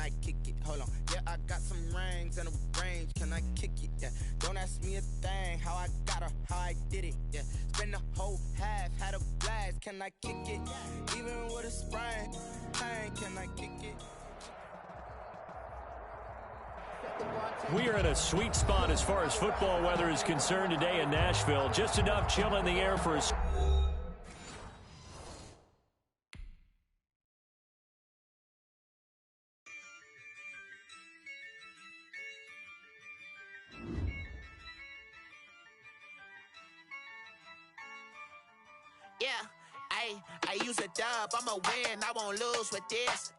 I kick it? Hold on. Yeah, I got some rings and a range. Can I kick it? Yeah. Don't ask me a thing. How I got her, how I did it. Yeah. Spend the whole half, had a blast. Can I kick it? Even with a sprain, pain, can I kick it? We are in a sweet spot as far as football weather is concerned today in Nashville. Just enough chill in the air for a... Yeah, I use a dub, I'ma win, I won't lose with this.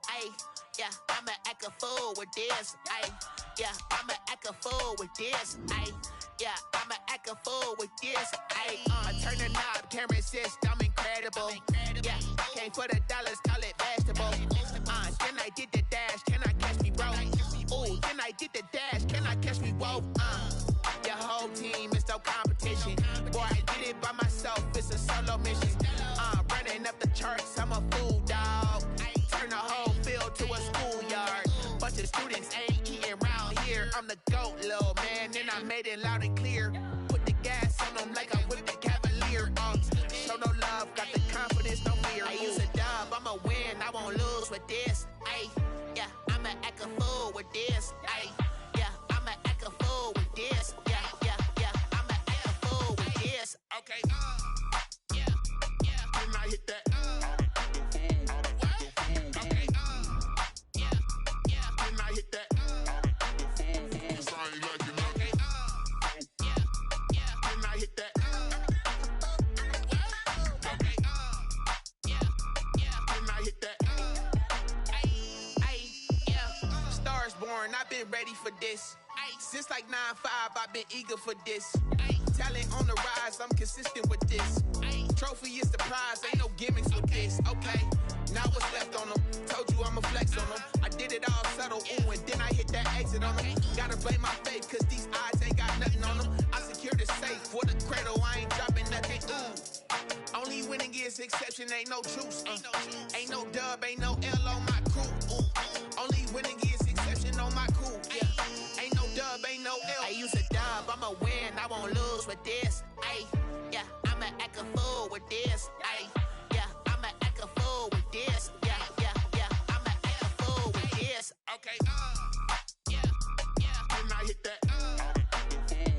Yeah, I'ma act a fool with this. Yeah, I'ma act a fool with this. Yeah, I'ma act a fool with this. I turn the knob, camera assist, I'm incredible. Yeah, came for the dollars, call it vegetable. Then I did the dash, can I catch me, bro? Ooh, then I did the dash, can I catch me, whoa? Your whole team is no competition. Boy, I did it by myself, it's a solo mission. Running up the charts, I'm a fool, dog. Turn the whole field to a schoolyard. Bunch of students ain't eating round here. I'm the GOAT, little man, and I made it loud and clear. Put the gas on them like I whipped the Cavalier. Show no love, got the confidence, no fear. I use a dub, I'ma win, I won't lose with this. Yeah, I'ma act a fool with this. Yeah, I'ma act a fool with this. Yeah, I'ma act a fool with this. Okay, yeah, when I hit that. Okay, yeah, when I hit that. Cause I ain't like it. Okay, yeah, when I hit that. Okay, yeah, when I hit that. Yeah, Stars born, I've been ready for this. Since like 9-5, I've been eager for this. Talent on the rise, I'm consistent with this. Trophy is the prize, ain't no gimmicks with this. Okay, now what's left on them? Told you I'ma flex on them. I did it all subtle, ooh, and then I hit that exit on them. Gotta blame my faith, cause these odds ain't got nothing on them. I secure the safe for the cradle, I ain't dropping nothing, ooh. Only winning is exception, ain't no truce. Ain't no dub, ain't no L on my crew. Ooh. Only winning is exception on my crew. Yeah, ain't no dub, ain't no L. I use a dub, I'ma win, I won't lose with this. Yeah, I'ma act a fool with this. Yeah, I'ma act a fool with this. Yeah, I'ma act a fool with this. Okay, yeah, when I hit that. Okay,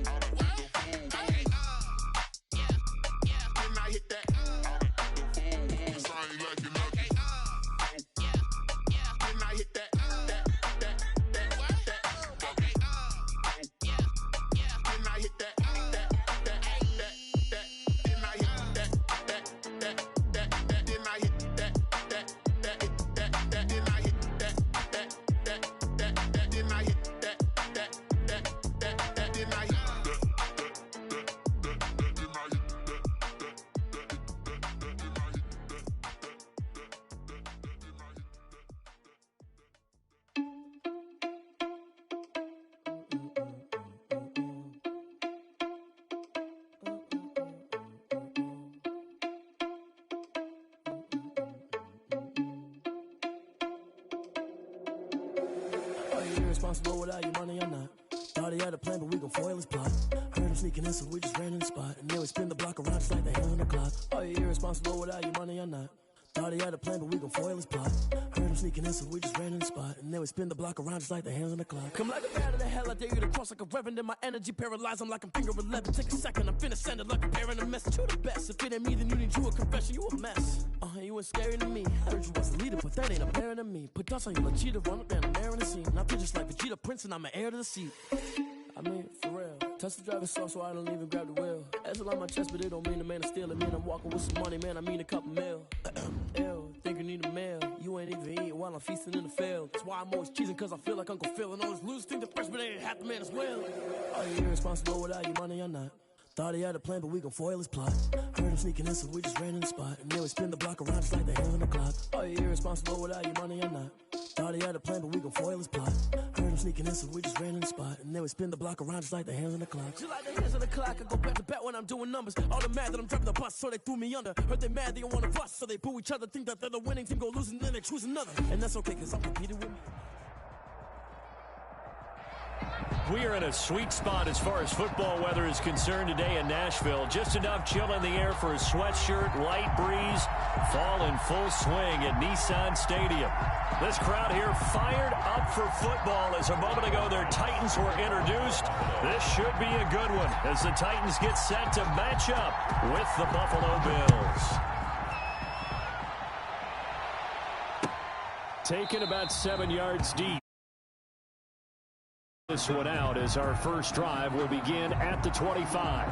yeah, when I hit that. Cause I ain't like it. Okay, yeah, when I hit that. Okay, yeah, when I hit that. Irresponsible without your money or not. Thought he had a plan, but we gon' foil his plot. Heard him sneaking in, so we just ran in the spot. And then we spin the block around just like the hand on the clock. Are you irresponsible without your money or not? Thought he had a plan, but we gon' foil his plot. Heard him sneaking in, so we just ran in the spot. And then we spin the block around just like the hands on the clock. Come like a bat of the hell, I dare you to cross like a reverend. In my energy paralyzed, I'm like I'm finger 11. Take a second, I'm finna send it like a bearing a message to the best. If it ain't me, then you need you a confession, you a mess. You ain't scary to me. Heard you was a leader, but that ain't apparent to me. Put dust on you, like cheetah, run up down the air in the scene. Now I just like Vegeta Prince, and I'm an heir to the seat. I mean, for real. Touch the driver's sauce, so I don't even grab the wheel. That's on my chest, but it don't mean the man is stealing. Man, I'm walking with some money, man, I mean a couple mil. Ew, think you need a meal. You ain't even eating while I'm feasting in the field. That's why I'm always cheesing, cause I feel like Uncle Phil. And all those losers think the freshman ain't half the man as well. Are you irresponsible without your money or not? Thought he had a plan, but we gon' foil his plot. Heard him sneaking in, so we just ran in the spot. And then we spin the block around just like the hands on the clock. Are you irresponsible without your money or not? Thought he had a plan, but we gon' foil his plot. Heard him sneaking in, so we just ran in the spot. And then we spin the block around just like the hands on the clock. Just like the hands on the clock, I go back to back when I'm doing numbers. All the mad that I'm driving the bus, so they threw me under. Heard they mad, they don't wanna bust, so they boo each other. Think that they're the winning team, go lose, and then they choose another. And that's okay, cause I'm competing with me. We are in a sweet spot as far as football weather is concerned today in Nashville. Just enough chill in the air for a sweatshirt, light breeze, fall in full swing at Nissan Stadium. This crowd here fired up for football as a moment ago their Titans were introduced. This should be a good one as the Titans get set to match up with the Buffalo Bills. Taken about 7 yards deep. This one out as our first drive will begin at the 25.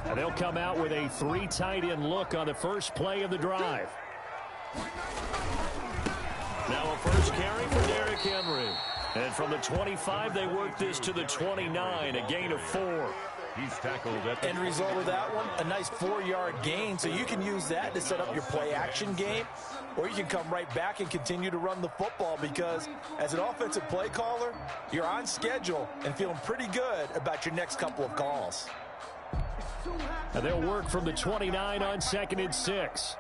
And they'll come out with a 3 tight end look on the first play of the drive. Now a first carry for Derrick Henry. And from the 25, they work this to the 29, a gain of 4. He's tackled at the end result of that one, a nice 4-yard gain. So you can use that to set up your play-action game, or you can come right back and continue to run the football because as an offensive play caller, you're on schedule and feeling pretty good about your next couple of calls. And they'll work from the 29 on 2nd and 6.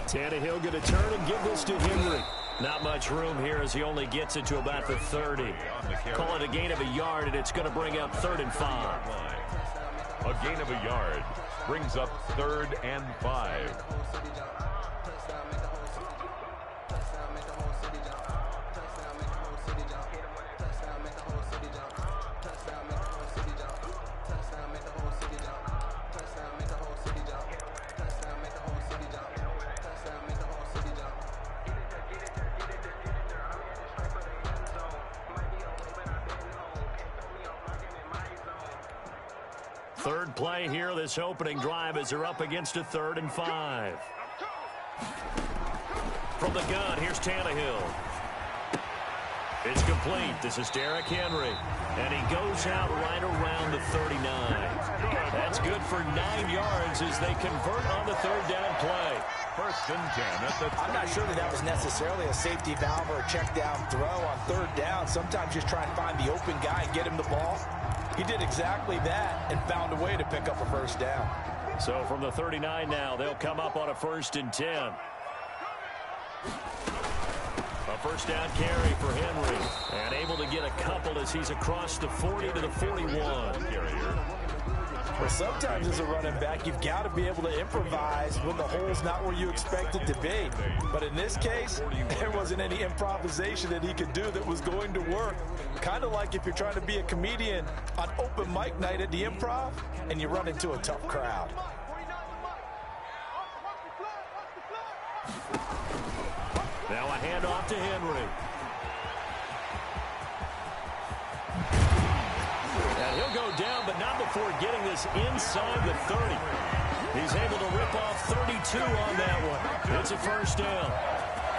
Tannehill going to turn and give this to Henry. Not much room here as he only gets it to about the 30. Call it a gain of a yard, and it's going to bring up 3rd and 5. A gain of a yard brings up 3rd and 5. Third play here, this opening drive, as they're up against a 3rd and 5. From the gun, here's Tannehill. It's complete. This is Derrick Henry. And he goes out right around the 39. That's good for 9 yards as they convert on the 3rd down play. 1st and 10 at the I'm not sure that was necessarily a safety valve or a check down throw on 3rd down. Sometimes just try and find the open guy and get him the ball. He did exactly that and found a way to pick up a 1st down. So from the 39 now, they'll come up on a 1st and 10. A 1st down carry for Henry. And able to get a couple as he's across the 40 to the 41. Well, sometimes as a running back, you've got to be able to improvise when the hole's not where you expect it to be. But in this case, there wasn't any improvisation that he could do that was going to work. Kind of like if you're trying to be a comedian on open mic night at the Improv and you run into a tough crowd. Now a handoff to Henry. And he'll go down, but not before getting this inside the 30. He's able to rip off 32 on that one. It's a 1st down.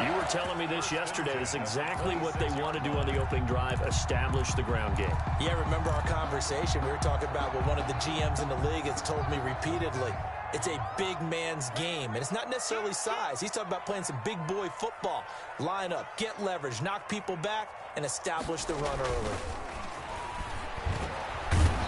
You were telling me this yesterday. It's exactly what they want to do on the opening drive, establish the ground game. Yeah, remember our conversation? We were talking about what one of the GMs in the league has told me repeatedly. It's a big man's game, and it's not necessarily size. He's talking about playing some big boy football. Line up, get leverage, knock people back, and establish the run early.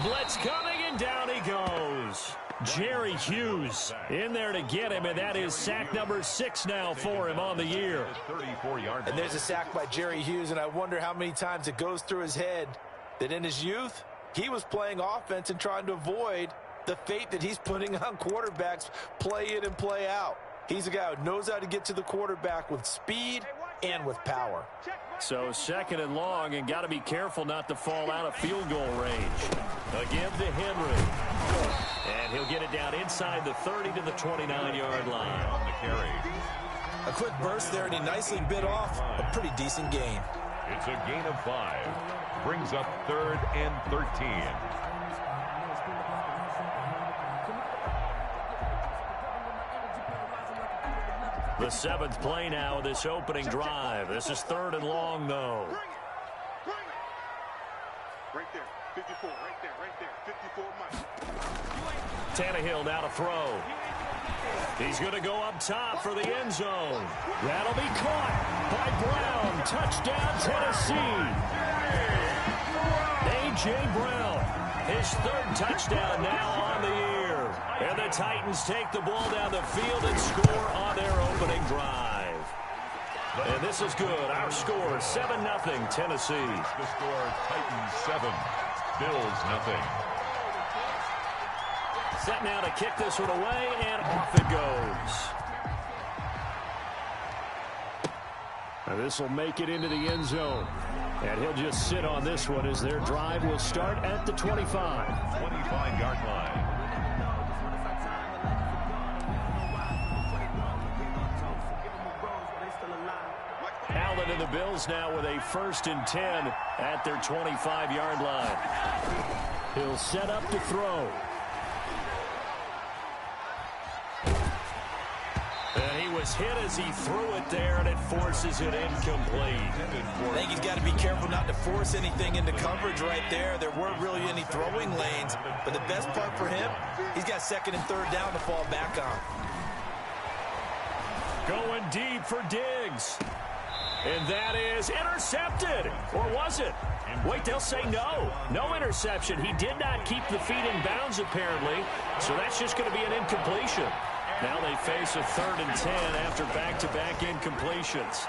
Blitz coming, and down he goes. Jerry Hughes in there to get him, and that is sack number 6 now for him on the year. 34-yard. And there's a sack by Jerry Hughes, and I wonder how many times it goes through his head that in his youth, he was playing offense and trying to avoid the fate that he's putting on quarterbacks play in and play out. He's a guy who knows how to get to the quarterback with speed and with power. So 2nd and long, and got to be careful not to fall out of field goal range. Again to Henry. And he'll get it down inside the 30 to the 29-yard line. On the carry. A quick burst there, and he nicely bit off a pretty decent gain. It's a gain of 5. Brings up 3rd and 13. The 7th play now of this opening drive. This is 3rd and long, though. Right there, 54, right there, 54 Mike. Tannehill now to throw. He's going to go up top for the end zone. That'll be caught by Brown. Touchdown, Tennessee. A.J. Brown, his third touchdown now on the year. And the Titans take the ball down the field and score on their opening drive. And this is good. Our score, 7-0, Tennessee. The score, Titans 7, Bills 0. Set now to kick this one away, and off it goes. Now this will make it into the end zone. And he'll just sit on this one as their drive will start at the 25. 25-yard line. Allen and the Bills now with a 1st and 10 at their 25-yard line. He'll set up to throw. And he was hit as he threw it there, and it forces it incomplete. I think he's got to be careful not to force anything into coverage right there. There weren't really any throwing lanes, but the best part for him, he's got 2nd and 3rd down to fall back on. Going deep for Diggs. And that is intercepted. Or was it? Wait, they'll say no. No interception. He did not keep the feet in bounds, apparently. So that's just going to be an incompletion. Now they face a 3rd and 10 after back-to-back incompletions.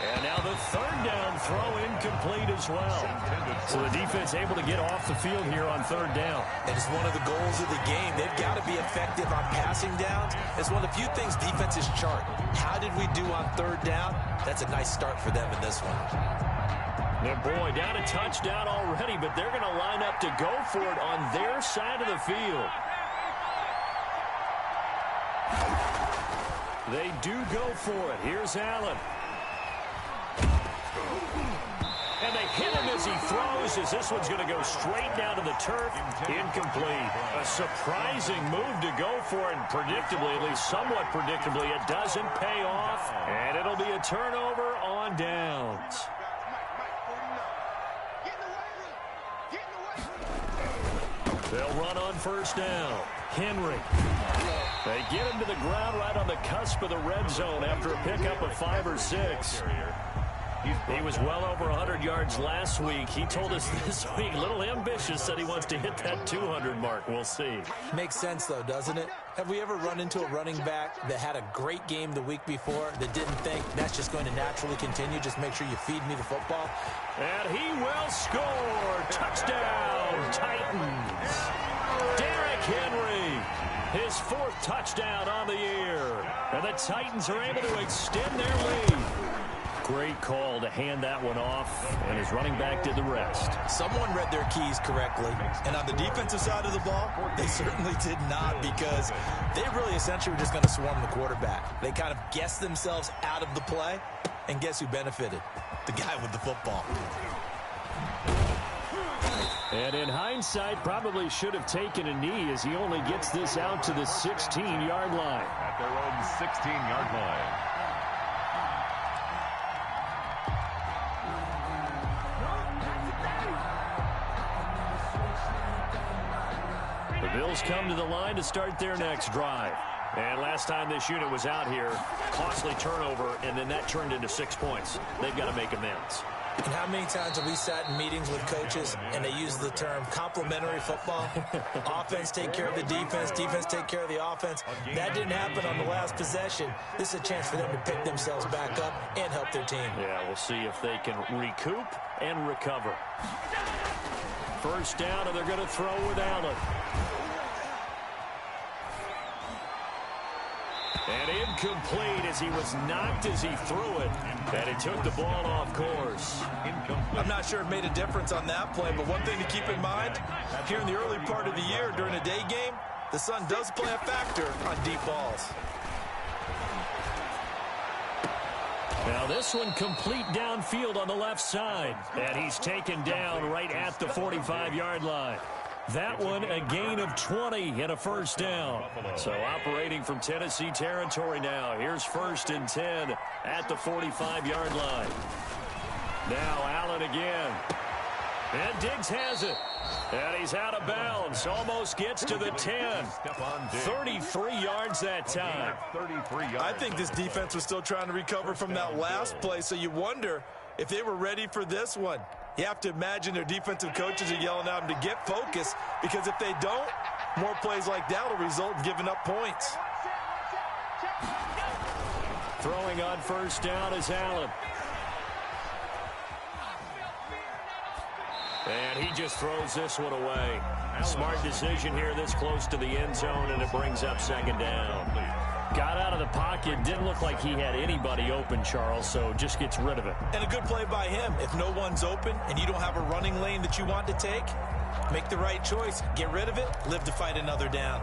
And now the 3rd down throw incomplete as well. So the defense able to get off the field here on 3rd down. It is one of the goals of the game. They've got to be effective on passing downs. It's one of the few things defenses chart. How did we do on 3rd down? That's a nice start for them in this one. And boy, down a touchdown already, but they're going to line up to go for it on their side of the field. They do go for it. Here's Allen. And they hit him as he throws, as this one's going to go straight down to the turf. Incomplete. A surprising move to go for it, and predictably, at least somewhat predictably, it doesn't pay off. And it'll be a turnover on downs. They'll run on 1st down. Henry. They get him to the ground right on the cusp of the red zone after a pickup of 5 or 6. He was well over 100 yards last week. He told us this week, a little ambitious, said he wants to hit that 200 mark. We'll see. Makes sense, though, doesn't it? Have we ever run into a running back that had a great game the week before that didn't think that's just going to naturally continue? Just make sure you feed me the football. And he will score. Touchdown, Titans. Derrick Henry, his 4th touchdown on the year. And the Titans are able to extend their lead. Great call to hand that one off, and his running back did the rest. Someone read their keys correctly, and on the defensive side of the ball, they certainly did not, because they really essentially were just going to swarm the quarterback. They kind of guessed themselves out of the play, and guess who benefited? The guy with the football. And in hindsight, probably should have taken a knee as he only gets this out to the 16-yard line. At their own 16-yard line. The Bills come to the line to start their next drive. And last time this unit was out here, costly turnover, and then that turned into 6 points. They've got to make amends. And how many times have we sat in meetings with coaches and they use the term complementary football? Offense take care of the defense, defense take care of the offense. That didn't happen on the last possession. This is a chance for them to pick themselves back up and help their team. Yeah, we'll see if they can recoup and recover. 1st down, and they're going to throw with Allen. And incomplete as he was knocked as he threw it. And he took the ball off course. I'm not sure it made a difference on that play, but one thing to keep in mind, here in the early part of the year during a day game, the sun does play a factor on deep balls. Now this one complete downfield on the left side. And he's taken down right at the 45-yard line. That one a gain of 20 and a 1st down. So operating from Tennessee territory now. Here's 1st and 10 at the 45-yard line. Now Allen again. And Diggs has it. And he's out of bounds. Almost gets to the 10. 33 yards that time. I think this defense was still trying to recover from that last play, so you wonder if they were ready for this one. You have to imagine their defensive coaches are yelling at them to get focused, because if they don't, more plays like that will result in giving up points. Throwing on first down is Allen. And he just throws this one away. Smart decision here this close to the end zone, and it brings up second down. Got out of the pocket. Didn't look like he had anybody open, Charles, so just gets rid of it. And a good play by him. If no one's open and you don't have a running lane that you want to take, make the right choice. Get rid of it. Live to fight another down.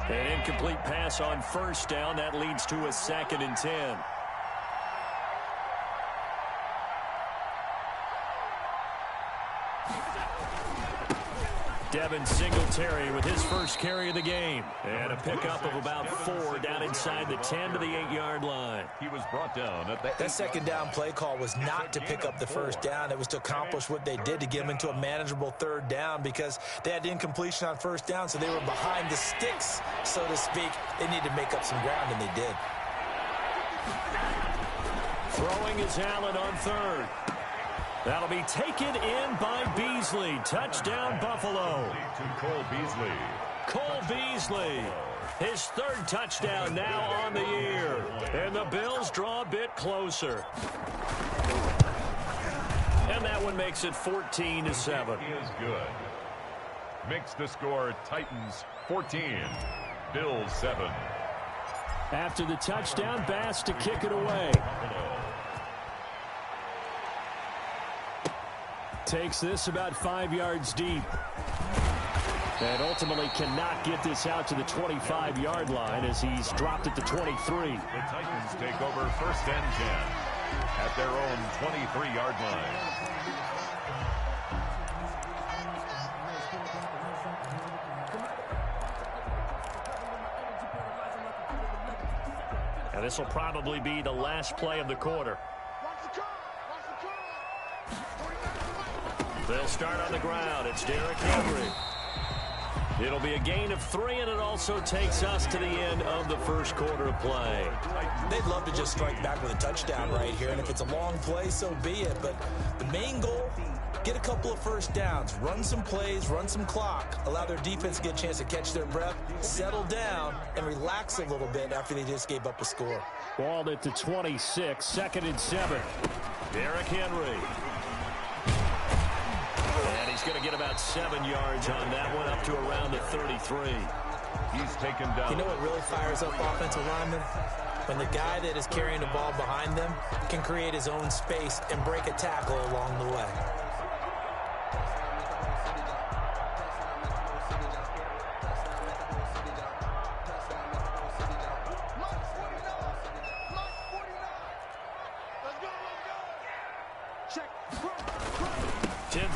An incomplete pass on first down. That leads to a 2nd and 10. Devin Singletary with his first carry of the game. And a pickup of about 4 down inside the 10 to the 8-yard line. He was brought down at the That second down play call was not to pick up the first down. It was to accomplish what they did, to get them into a manageable 3rd down, because they had incompletion on first down, so they were behind the sticks, so to speak. They needed to make up some ground, and they did. Throwing is Allen on 3rd. That'll be taken in by Beasley. Touchdown, Buffalo. to Cole Beasley. Cole Beasley, his 3rd touchdown now on the year. And the Bills draw a bit closer. And that one makes it 14-7. He is good. Makes the score Titans 14, Bills 7. After the touchdown, Bass to kick it away. Takes this about 5 yards deep. And ultimately cannot get this out to the 25-yard line as he's dropped at the 23. The Titans take over 1st and 10 at their own 23-yard line. And this will probably be the last play of the quarter. They'll start on the ground. It's Derrick Henry. It'll be a gain of 3, and it also takes us to the end of the first quarter of play. They'd love to just strike back with a touchdown right here, and if it's a long play, so be it. But the main goal, get a couple of first downs, run some plays, run some clock, allow their defense to get a chance to catch their breath, settle down, and relax a little bit after they just gave up a score. Ball at the 26, 2nd and 7. Derrick Henry. And he's going to get about 7 yards on that one, up to around the 33. He's taken down. You know what really fires up offensive linemen? When the guy that is carrying the ball behind them can create his own space and break a tackle along the way.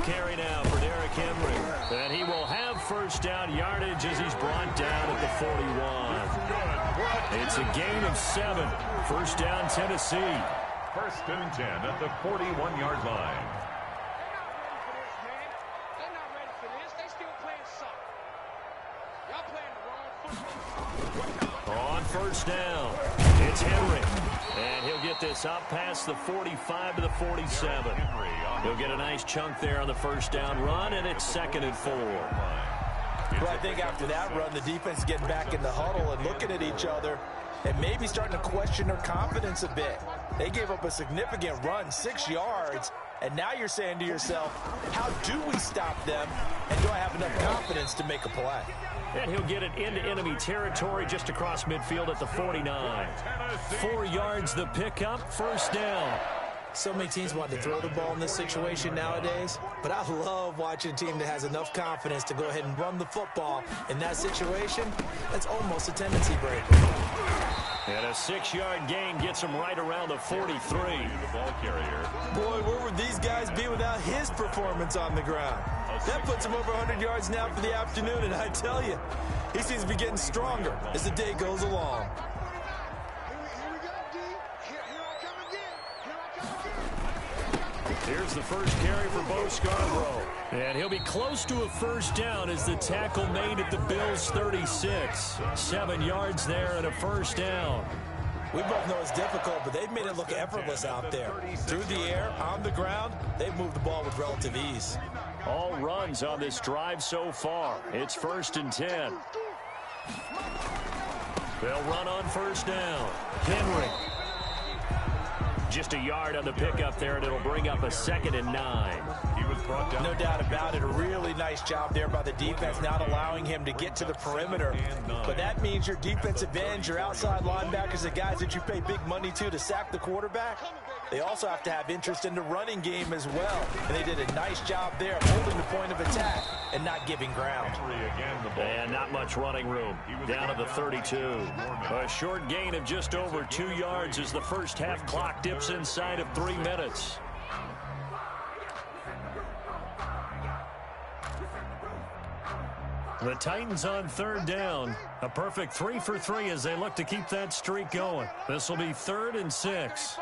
Carry now for Derrick Henry. And he will have first down yardage as he's brought down at the 41. It's a gain of 7. First down, Tennessee. 1st and 10 at the 41-yard line. They're not ready for this. They still playing soccer. Y'all playing the wrong football. On first down, it's Henry. And he'll get this up past the 45 to the 47. He'll get a nice chunk there on the first down run, and it's 2nd and 4. Well, I think after that run, the defense is getting back in the huddle and looking at each other and maybe starting to question their confidence a bit. They gave up a significant run, 6 yards, and now you're saying to yourself, how do we stop them, and do I have enough confidence to make a play? And he'll get it into enemy territory just across midfield at the 49. 4 yards the pickup, first down. So many teams want to throw the ball in this situation nowadays, but I love watching a team that has enough confidence to go ahead and run the football. In that situation, that's almost a tendency breaker. And a 6-yard gain gets him right around the 43. The ball carrier. Boy, where would these guys be without his performance on the ground? That puts him over 100 yards now for the afternoon, and I tell you, he seems to be getting stronger as the day goes along. Here's the first carry for Bo Scarborough. And he'll be close to a first down as the tackle made at the Bills' 36. 7 yards there and a first down. We both know it's difficult, but they've made it look effortless out there. Through the air, on the ground, they've moved the ball with relative ease. All runs on this drive so far. It's 1st and 10. They'll run on first down. Henry. Just a yard on the pickup there, and it'll bring up a 2nd and 9. He was brought down. No doubt about it. A really nice job there by the defense, not allowing him to get to the perimeter. But that means your defensive ends, your outside linebackers, the guys that you pay big money to sack the quarterback, they also have to have interest in the running game as well. And they did a nice job there of holding the point of attack and not giving ground. And not much running room. Down to the 32. A short gain of just over 2 yards as the first half clock dips inside of 3 minutes. The Titans on 3rd down. A perfect 3 for 3 as they look to keep that streak going. This will be 3rd and 6.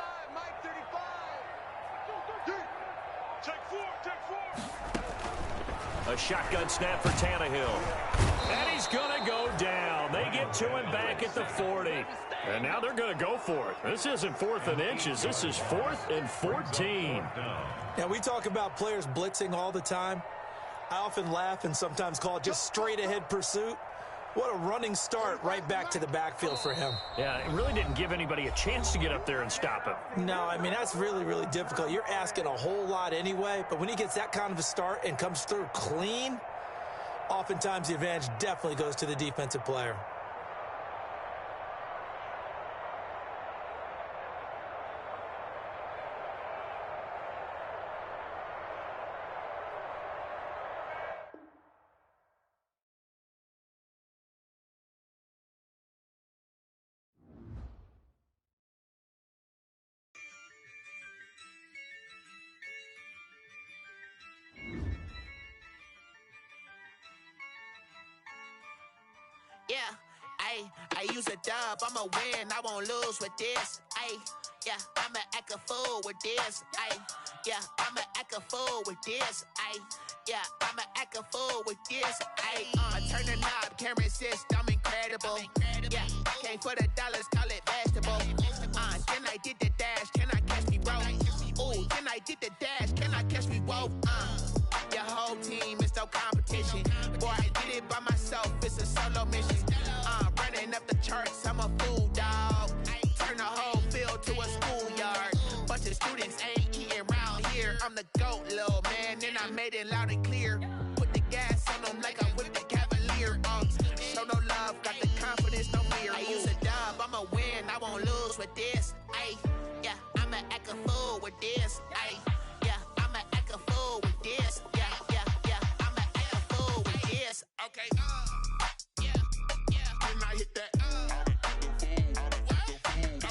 A shotgun snap for Tannehill. And he's going to go down. They get to him back at the 40. And now they're going to go for it. This isn't 4th and inches. This is 4th and 14. Now, we talk about players blitzing all the time. I often laugh and sometimes call it just straight-ahead pursuit. What a running start right back to the backfield for him. Yeah, it really didn't give anybody a chance to get up there and stop him. No, I mean, that's really, really difficult. You're asking a whole lot anyway, but when he gets that kind of a start and comes through clean, oftentimes the advantage definitely goes to the defensive player. Yeah, I use a dub, I'ma win, I won't lose with this. Yeah, I'ma act a fool with this. Yeah, I'ma act a fool with this. Yeah, I'ma act a fool with this. I turn the knob, camera assist, I'm incredible. Yeah, came for the dollars, call it vegetable. Then I did the dash, can I catch me, bro? Ooh, then I did the dash, can I catch me, whoa? Your whole team is no competition. Boy, I did it by myself, it's a solo mission. Running up the charts, I'm a fool, dog. Turn the whole field to a schoolyard. Bunch of students ain't eating round here. I'm the GOAT, little man, and I made it loud and clear. Put the gas on them like I whipped the Cavalier. Show no love, got the confidence, no fear. I use a dub, I'ma win, I won't lose with this. Yeah, I'ma act a fool with this. Yeah, I'ma act a fool with this. Yeah, I'ma act a fool with this. Okay. Then I hit that. Okay. Then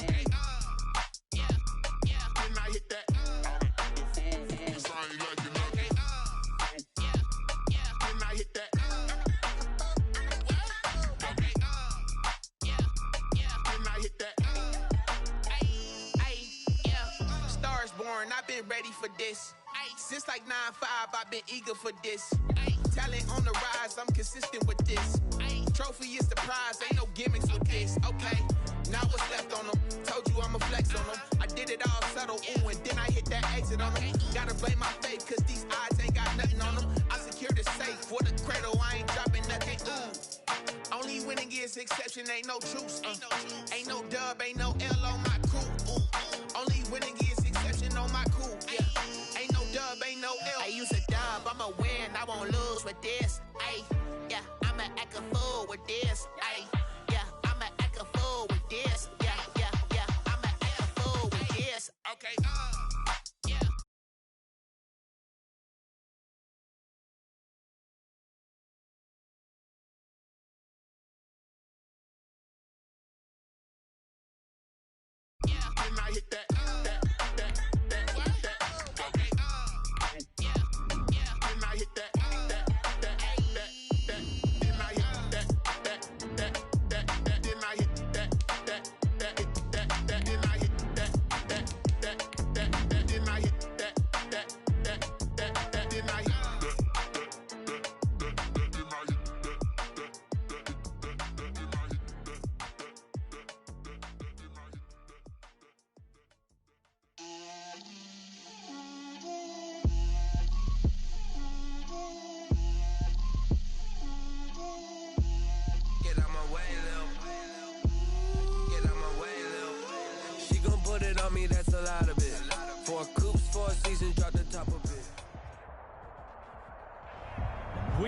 I hit that. Then I hit that. Then I hit that. Stars born, I've been ready for this. Since like 9-5, I've been eager for this. Talent on the rise, I'm consistent with this. Trophy is the prize, ain't no gimmicks with this. Okay, now what's left on them? Told you I'ma flex on them. I did it all subtle, ooh, and then I hit that exit on them. Gotta blame my faith, cause these odds ain't got nothing on them. I secured the safe for the cradle, I ain't dropping nothing. Only winning is exception, ain't no truce. Ain't no dub, ain't no L on my crew. Only winning is exception on my crew. Yeah, ain't no dub, ain't no L. I use a dub, I'ma win, I won't lose with this. Yeah, I'ma act a fool with this. Yeah, I'ma act a fool with this. Yeah, I'ma act a fool with this. Okay. Yeah. Then I hit that. Okay. Yeah. Then I hit that.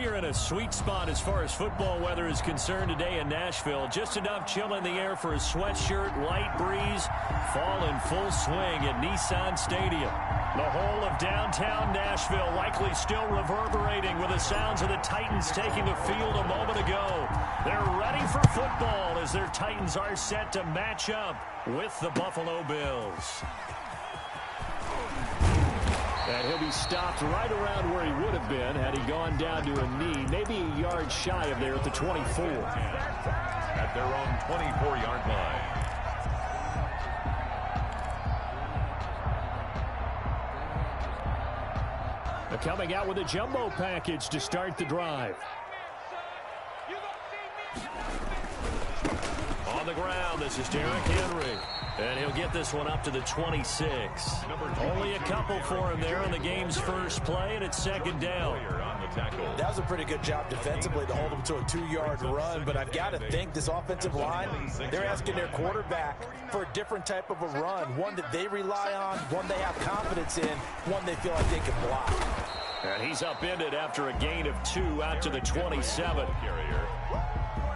We are in a sweet spot as far as football weather is concerned today in Nashville. Just enough chill in the air for a sweatshirt, light breeze, fall in full swing at Nissan Stadium. The whole of downtown Nashville likely still reverberating with the sounds of the Titans taking the field a moment ago. They're ready for football as their Titans are set to match up with the Buffalo Bills. And he'll be stopped right around where he would have been had he gone down to a knee, maybe a yard shy of there at the 24. At their own 24-yard line. They're coming out with a jumbo package to start the drive. On the ground, this is Derrick Henry. And he'll get this one up to the 26. Only a couple for him there on the game's first play, and it's second down. That was a pretty good job defensively to hold him to a 2-yard run, but I've got to think this offensive line, they're asking their quarterback for a different type of a run, one that they rely on, one they have confidence in, one they feel like they can block. And he's upended after a gain of 2 out to the 27.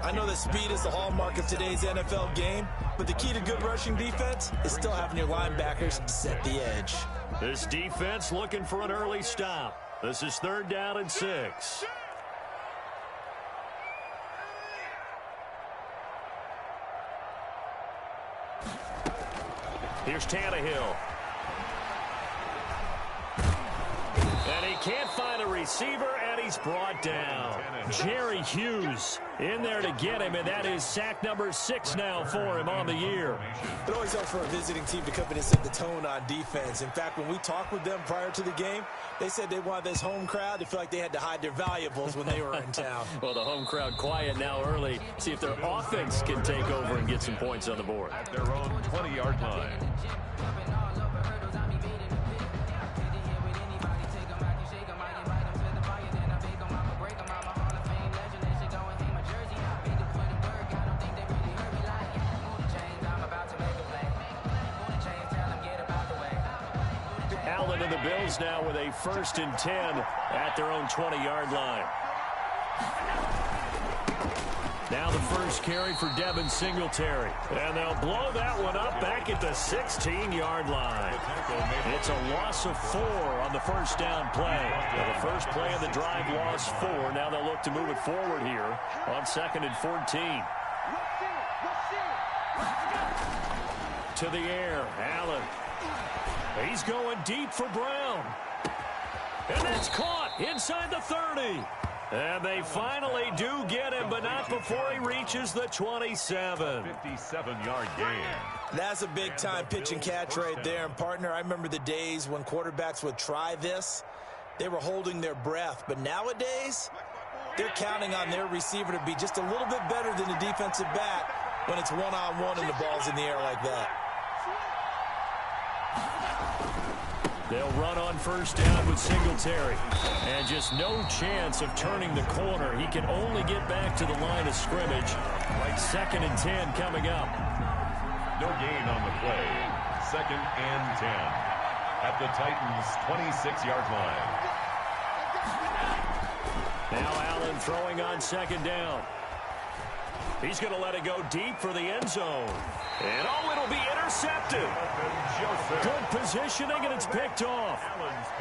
I know that speed is the hallmark of today's NFL game, but the key to good rushing defense is still having your linebackers set the edge. This defense looking for an early stop. This is 3rd down and 6. Here's Tannehill. And he can't find a receiver, and he's brought down. Jerry Hughes in there to get him, and that is sack number 6 now for him on the year. It always helps for a visiting team to come in and set the tone on defense. In fact, when we talked with them prior to the game, they said they wanted this home crowd to feel like they had to hide their valuables when they were in town. Well, the home crowd quiet now early. See if their offense can take over and get some points on the board. At their own 20-yard line. Allen and the Bills now with a 1st and 10 at their own 20-yard line. Now the first carry for Devin Singletary. And they'll blow that one up back at the 16-yard line. It's a loss of 4 on the first down play. Now the first play of the drive lost 4. Now they'll look to move it forward here on 2nd and 14. To the air, Allen. He's going deep for Brown. And that's caught inside the 30. And they finally do get him, but not before he reaches the 27. 57-yard gain. That's a big-time pitch and catch right there. And, partner, I remember the days when quarterbacks would try this. They were holding their breath. But nowadays, they're counting on their receiver to be just a little bit better than the defensive back when it's one-on-one and the ball's in the air like that. They'll run on first down with Singletary. And just no chance of turning the corner. He can only get back to the line of scrimmage. Like 2nd and 10 coming up. No gain on the play. 2nd and 10. At the Titans' 26-yard line. Now Allen throwing on 2nd down. He's going to let it go deep for the end zone. And, oh, it'll be intercepted. Good positioning, and it's picked off.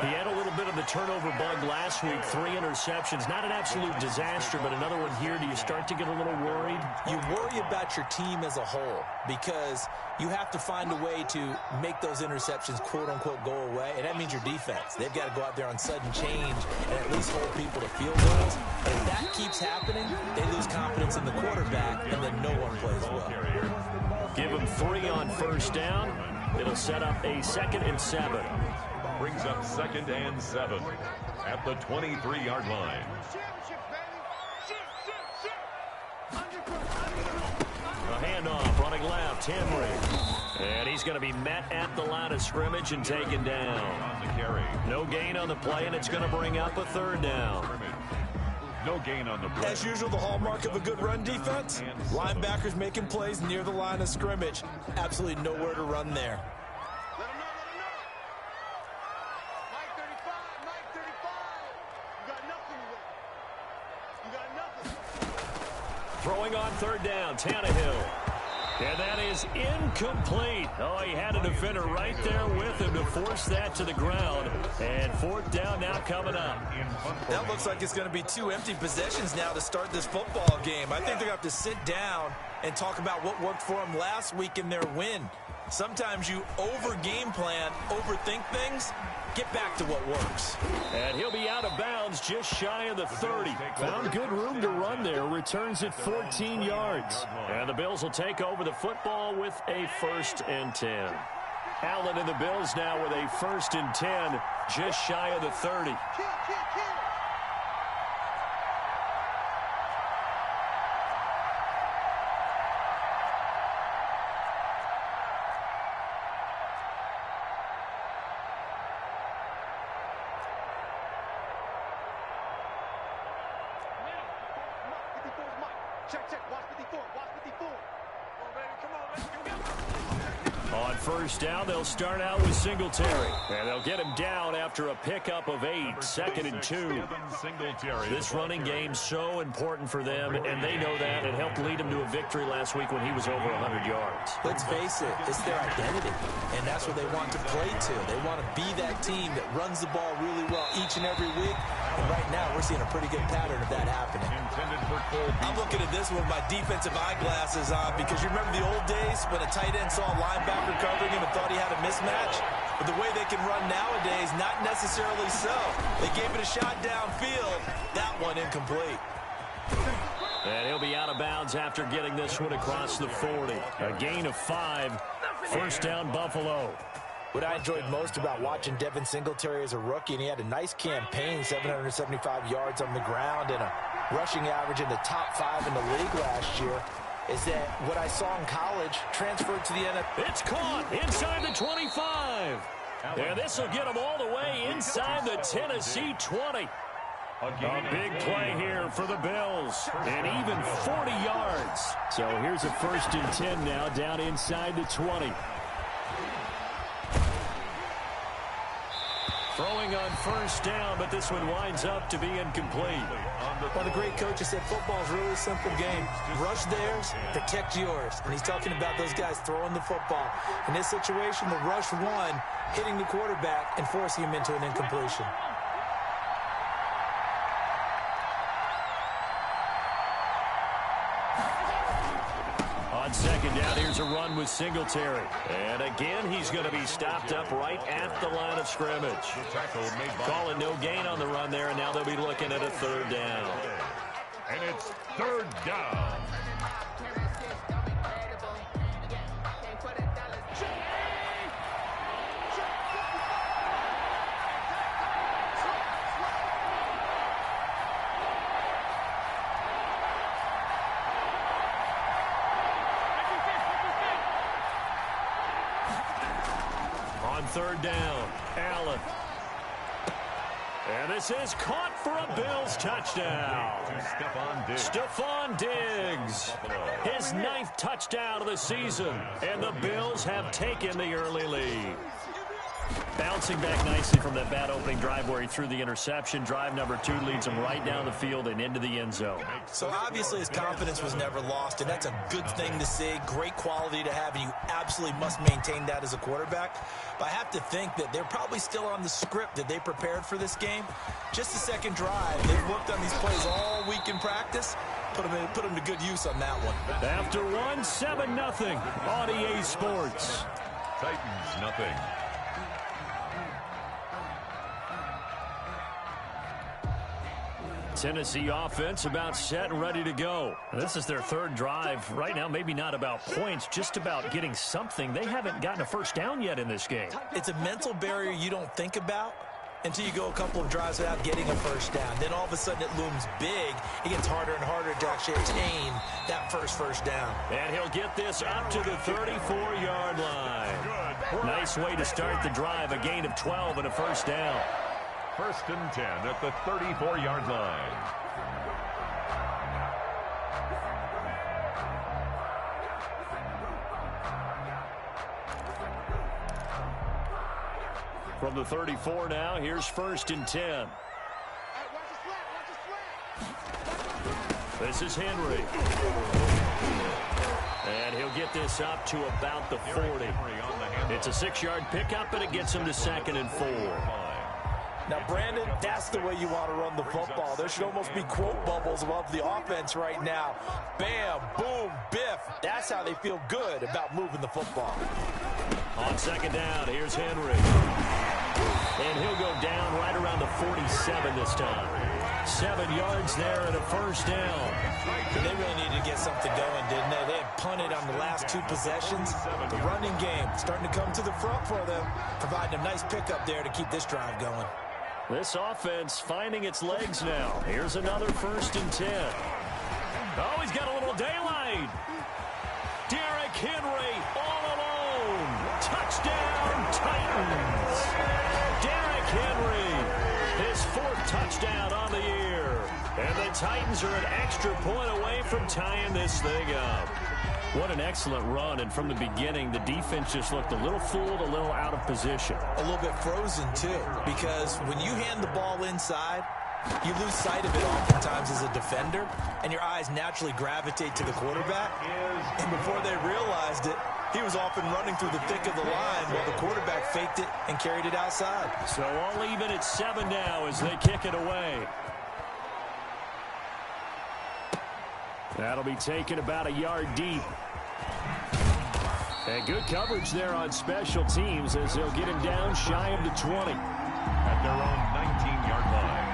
He had a little bit of the turnover bug last week. 3 interceptions. Not an absolute disaster, but another one here. Do you start to get a little worried? You worry about your team as a whole because you have to find a way to make those interceptions, quote-unquote, go away, and that means your defense. They've got to go out there on sudden change and at least hold people to field goals. And if that keeps happening, they lose confidence in the quarterback, and then no one plays well. Give him 3 on first down. It'll set up a 2nd and 7. Brings up 2nd and 7 at the 23-yard line. A handoff running left, Henry. And he's going to be met at the line of scrimmage and taken down. No gain on the play, and it's going to bring up a 3rd down. No gain on the play. As usual, the hallmark of a good run defense, linebackers making plays near the line of scrimmage. Absolutely nowhere to run there. Throwing on third down, Tannehill. And that is incomplete. Oh, he had a defender right there with him to force that to the ground. And fourth down now coming up. That looks like it's going to be 2 empty possessions now to start this football game. I think they're going to have to sit down and talk about what worked for them last week in their win. Sometimes you over-game plan, overthink things. Get back to what works. And he'll be out of bounds just shy of the 30. Found good room to run there. Returns at 14 yards. And the Bills will take over the football with a 1st and 10. Allen and the Bills now with a 1st and 10, just shy of the 30. On first down, they'll start out with Singletary. And they'll get him down after a pickup of 8, 2nd and 2. This running game's so important for them, and they know that. It helped lead them to a victory last week when he was over 100 yards. Let's face it, it's their identity, and that's what they want to play to. They want to be that team that runs the ball really well each and every week. And right now, we're seeing a pretty good pattern of that happening. I'm looking at this with my defensive eyeglasses on because you remember the old days when a tight end saw a linebacker covering him and thought he had a mismatch? But the way they can run nowadays, not necessarily so. They gave it a shot downfield. That one incomplete. And he'll be out of bounds after getting this one across the 40. A gain of 5. First down, Buffalo. What I enjoyed most about watching Devin Singletary as a rookie, and he had a nice campaign, 775 yards on the ground and a rushing average in the top 5 in the league last year, is that what I saw in college transferred to the NFL. It's caught inside the 25. And this will get them all the way inside the Tennessee 20. A big play here for the Bills. And even 40 yards. So here's a 1st and 10 now down inside the 20. Throwing on first down, but this one winds up to be incomplete. One of the great coaches said football is really a simple game. Rush theirs, protect yours. And he's talking about those guys throwing the football. In this situation, the rush one, hitting the quarterback and forcing him into an incompletion. On second down, here's a run with Singletary. And again, he's going to be stopped up right at the line of scrimmage. Calling no gain on the run there, and now they'll be looking at a 3rd down. And it's 3rd down. On 3rd down, Allen. And this is caught for a Bills touchdown. Stephon Diggs. His 9th touchdown of the season. And the Bills have taken the early lead. Bouncing back nicely from that bad opening drive where he threw the interception. Drive number 2 leads him right down the field and into the end zone. So obviously his confidence was never lost, and that's a good thing to see. Great quality to have, and you absolutely must maintain that as a quarterback. But I have to think that they're probably still on the script that they prepared for this game. Just the second drive. They've worked on these plays all week in practice. Put them to good use on that one. After 7-0 on EA Sports. Titans, nothing. Tennessee offense about set and ready to go. This is their 3rd drive. Right now, maybe not about points, just about getting something. They haven't gotten a first down yet in this game. It's a mental barrier you don't think about until you go a couple of drives without getting a first down. Then all of a sudden it looms big. It gets harder and harder to actually attain that first down. And he'll get this up to the 34-yard line. Nice way to start the drive. A gain of 12 and a first down. 1st and 10 at the 34-yard line. From the 34 now, here's 1st and 10. This is Henry. And he'll get this up to about the 40. It's a 6-yard pickup, and it gets him to 2nd and 4. Now, Brandon, that's the way you want to run the football. There should almost be quote bubbles above the offense right now. Bam, boom, biff. That's how they feel good about moving the football. On 2nd down, here's Henry. And he'll go down right around the 47 this time. 7 yards there and a 1st down. They really needed to get something going, didn't they? They had punted on the last 2 possessions. The running game starting to come to the front for them, providing a nice pickup there to keep this drive going. This offense finding its legs now. Here's another 1st and 10. Oh, he's got a little daylight. Derrick Henry all alone. Touchdown, Titans. Derrick Henry, his 4th touchdown on the year. And the Titans are an extra point away from tying this thing up. What an excellent run, and from the beginning, the defense just looked a little fooled, a little out of position. A little bit frozen, too, because when you hand the ball inside, you lose sight of it oftentimes as a defender, and your eyes naturally gravitate to the quarterback. And before they realized it, he was off and running through the thick of the line while the quarterback faked it and carried it outside. So all even at 7 now as they kick it away. That'll be taken about a yard deep. And good coverage there on special teams as they'll get him down shy of the 20. At their own 19-yard line.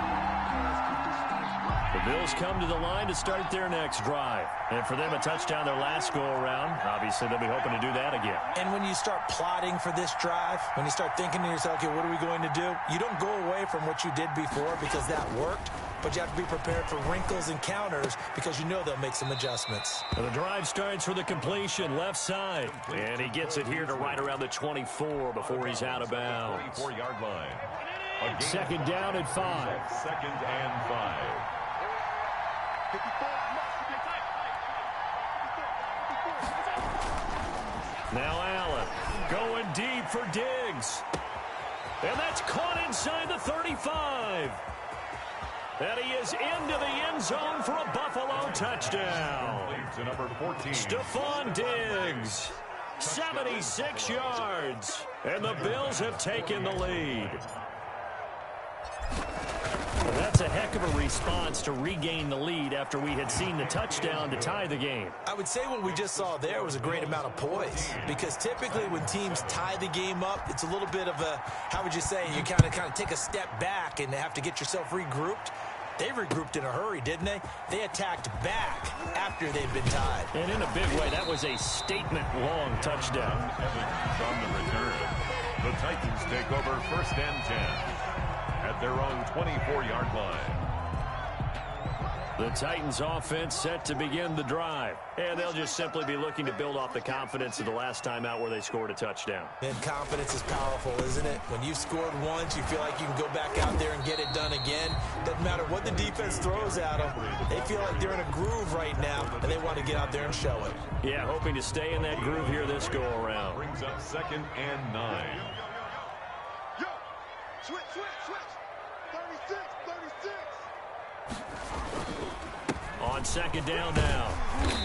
The Bills come to the line to start their next drive. And for them, a touchdown their last go-around. Obviously, they'll be hoping to do that again. And when you start plotting for this drive, when you start thinking to yourself, okay, what are we going to do? You don't go away from what you did before because that worked. But you have to be prepared for wrinkles and counters because you know they'll make some adjustments. And the drive starts with a completion left side. And he gets it here to right around the 24 before he's out of bounds. 24-yard line. 2nd down and 5. 2nd and 5. Now Allen going deep for Diggs. And that's caught inside the 35. And he is into the end zone for a Buffalo touchdown. To number 14. Stephon Diggs, 76 yards. And the Bills have taken the lead. Well, that's a heck of a response to regain the lead after we had seen the touchdown to tie the game. I would say what we just saw there was a great amount of poise, because typically when teams tie the game up, it's a little bit of a, how would you say, you kind of take a step back and have to get yourself regrouped. They regrouped in a hurry, didn't they? They attacked back after they'd been tied. And in a big way, that was a statement-long touchdown. From the return, the Titans take over 1st and 10 at their own 24-yard line. The Titans offense set to begin the drive. And they'll just simply be looking to build off the confidence of the last time out where they scored a touchdown. And confidence is powerful, isn't it? When you've scored once, you feel like you can go back out there and get it done again. Doesn't matter what the defense throws at them. They feel like they're in a groove right now, and they want to get out there and show it. Yeah, hoping to stay in that groove here this go-around. Brings up 2nd and 9. Yo, switch. 36. On 2nd down now,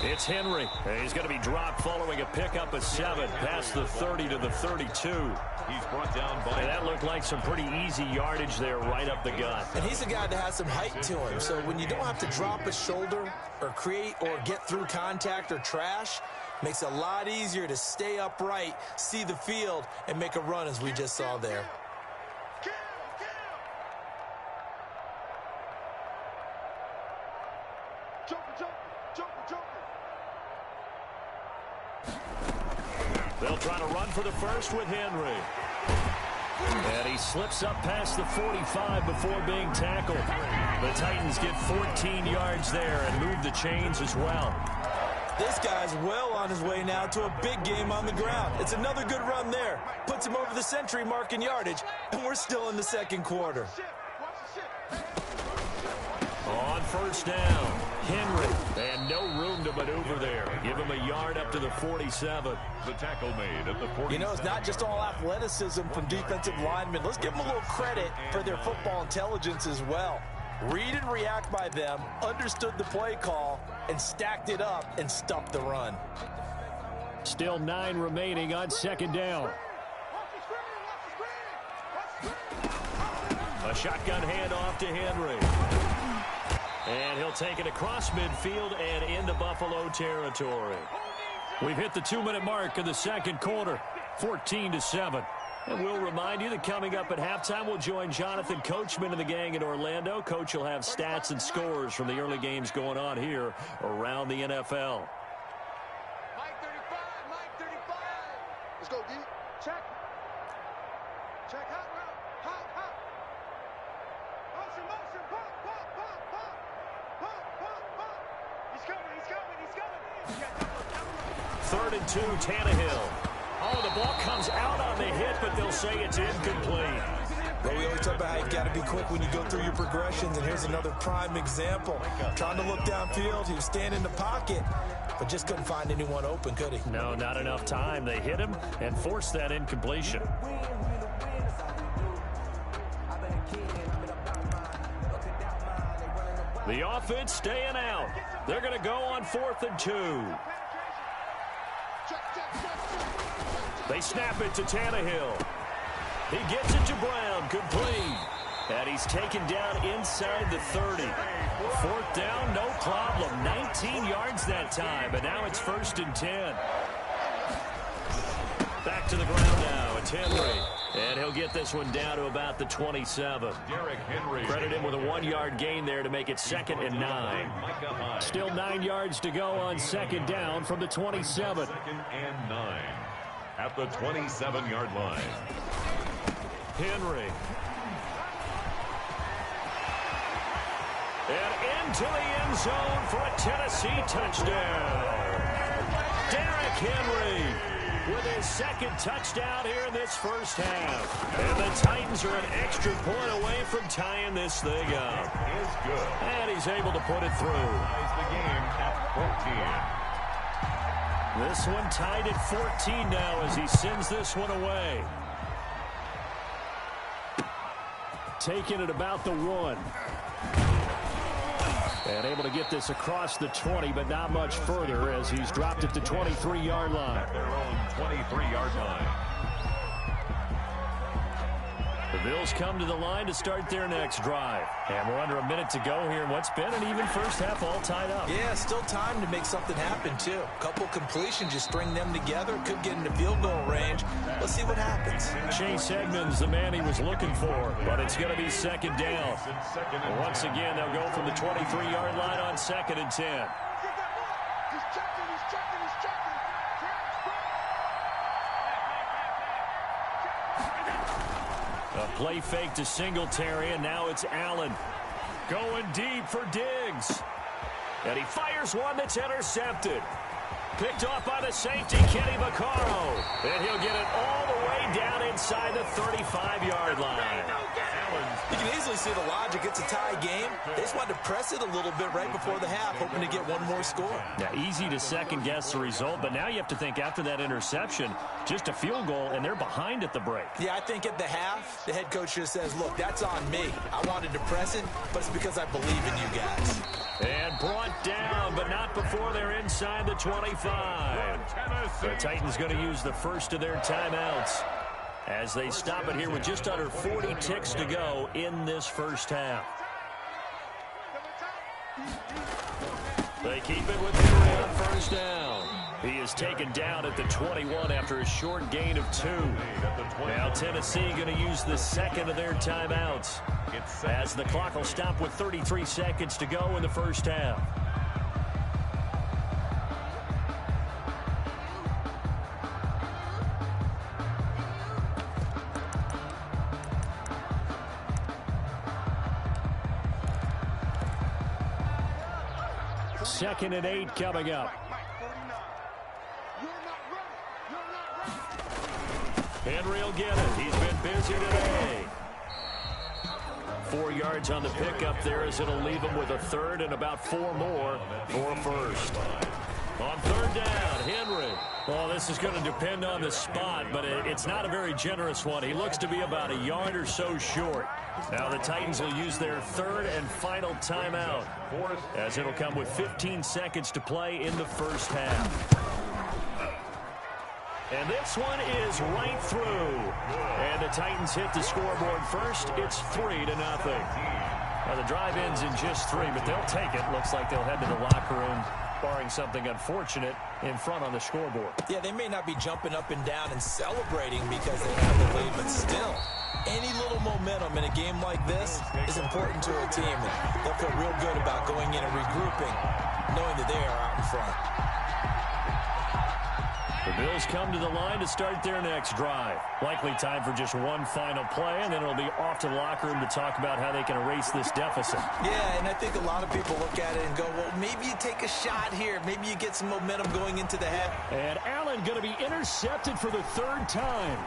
it's Henry. And he's going to be dropped following a pickup of 7 past the 30 to the 32. He's brought down by... And that looked like some pretty easy yardage there right up the gut. And he's a guy that has some height to him. So when you don't have to drop a shoulder or create or get through contact or trash, makes it a lot easier to stay upright, see the field, and make a run as we just saw there. They'll try to run for the first with Henry. And he slips up past the 45 before being tackled. The Titans get 14 yards there and move the chains as well. This guy's well on his way now to a big game on the ground. It's another good run there. Puts him over the century mark in yardage, and we're still in the 2nd quarter. On 1st down, Henry, and no room to maneuver there. Give him a yard up to the 47. The tackle made at the 47. You know, it's not just all athleticism from defensive linemen. Let's give them a little credit for their football intelligence as well. Read and react by them, understood the play call, and stacked it up and stuffed the run. Still 9 remaining on second down. A shotgun handoff to Henry. And he'll take it across midfield and into Buffalo territory. We've hit the 2-minute mark of the second quarter, 14-7. And we'll remind you that coming up at halftime, we'll join Jonathan Coachman and the gang in Orlando. Coach will have stats and scores from the early games going on here around the NFL. Mike 35, Mike 35. Let's go, D. Check. Check, hot route. Hot. Motion, pop. He's coming. 3rd and 2, Tannehill. Oh, the ball comes out on the hit, but they'll say it's incomplete. But we always talk about how you got to be quick when you go through your progressions, and here's another prime example. Trying to look downfield, he was standing in the pocket, but just couldn't find anyone open, could he? No, not enough time. They hit him and forced that incompletion. The offense staying out. They're going to go on 4th and 2. They snap it to Tannehill. He gets it to Brown, complete. And he's taken down inside the 30. 4th down, no problem. 19 yards that time, but now it's 1st and 10. Back to the ground now. It's Henry. And he'll get this one down to about the 27. Derrick Henry. Credit him with a 1-yard gain there to make it 2nd and 9. Still 9 yards to go on 2nd down from the 27. 2nd and 9 at the 27-yard line. Henry. And into the end zone for a Tennessee touchdown. Derrick Henry with his 2nd touchdown here in this first half. And the Titans are an extra point away from tying this thing up. It is good. And he's able to put it through. Ties the game at 14. This one tied at 14 now as he sends this one away. Taking it about the 1. And able to get this across the 20, but not much further as he's dropped it to 23-yard line. At their own 23-yard line. The Bills come to the line to start their next drive. And we're under a minute to go here in what's been an even first half, all tied up. Yeah, still time to make something happen, too. Couple completions, just string them together. Could get into field goal range. Let's see what happens. Chase Edmonds, the man he was looking for, but it's going to be 2nd down. And once again, they'll go from the 23-yard line on 2nd and 10. A play fake to Singletary, and now it's Allen. Going deep for Diggs. And he fires one that's intercepted. Picked off by the safety, Kenny Vaccaro. And he'll get it all the way down inside the 35-yard line. You can easily see the logic. It's a tie game. They just wanted to press it a little bit right before the half, hoping to get one more score. Now, easy to second-guess the result, but now you have to think after that interception, just a field goal, and they're behind at the break. Yeah, I think at the half, the head coach just says, look, that's on me. I wanted to press it, but it's because I believe in you guys. And brought down, but not before they're inside the 25. The Titans going to use the first of their timeouts as they stop it here with just under 40 ticks to go in this first half. They keep it with Henry on first down. He is taken down at the 21 after a short gain of 2. Now Tennessee going to use the 2nd of their timeouts as the clock will stop with 33 seconds to go in the first half. Second and 8 coming up. Henry will get it. He's been busy today. 4 yards on the pickup there as it'll leave him with a 3rd and about 4 more for first. On third down, Henry. Well, this is going to depend on the spot, but it's not a very generous one. He looks to be about a yard or so short. Now the Titans will use their third and final timeout, as it'll come with 15 seconds to play in the first half. And this one is right through. And the Titans hit the scoreboard first. It's 3-0. Now the drive ends in just 3, but they'll take it. Looks like they'll head to the locker room, barring something unfortunate, in front on the scoreboard. Yeah, they may not be jumping up and down and celebrating because they have the lead, but still, any little momentum in a game like this is important to a team. And they'll feel real good about going in and regrouping, knowing that they are out in front. The Bills come to the line to start their next drive. Likely time for just one final play, and then it'll be off to the locker room to talk about how they can erase this deficit. Yeah, and I think a lot of people look at it and go, well, maybe you take a shot here. Maybe you get some momentum going into the half. And Allen going to be intercepted for the third time.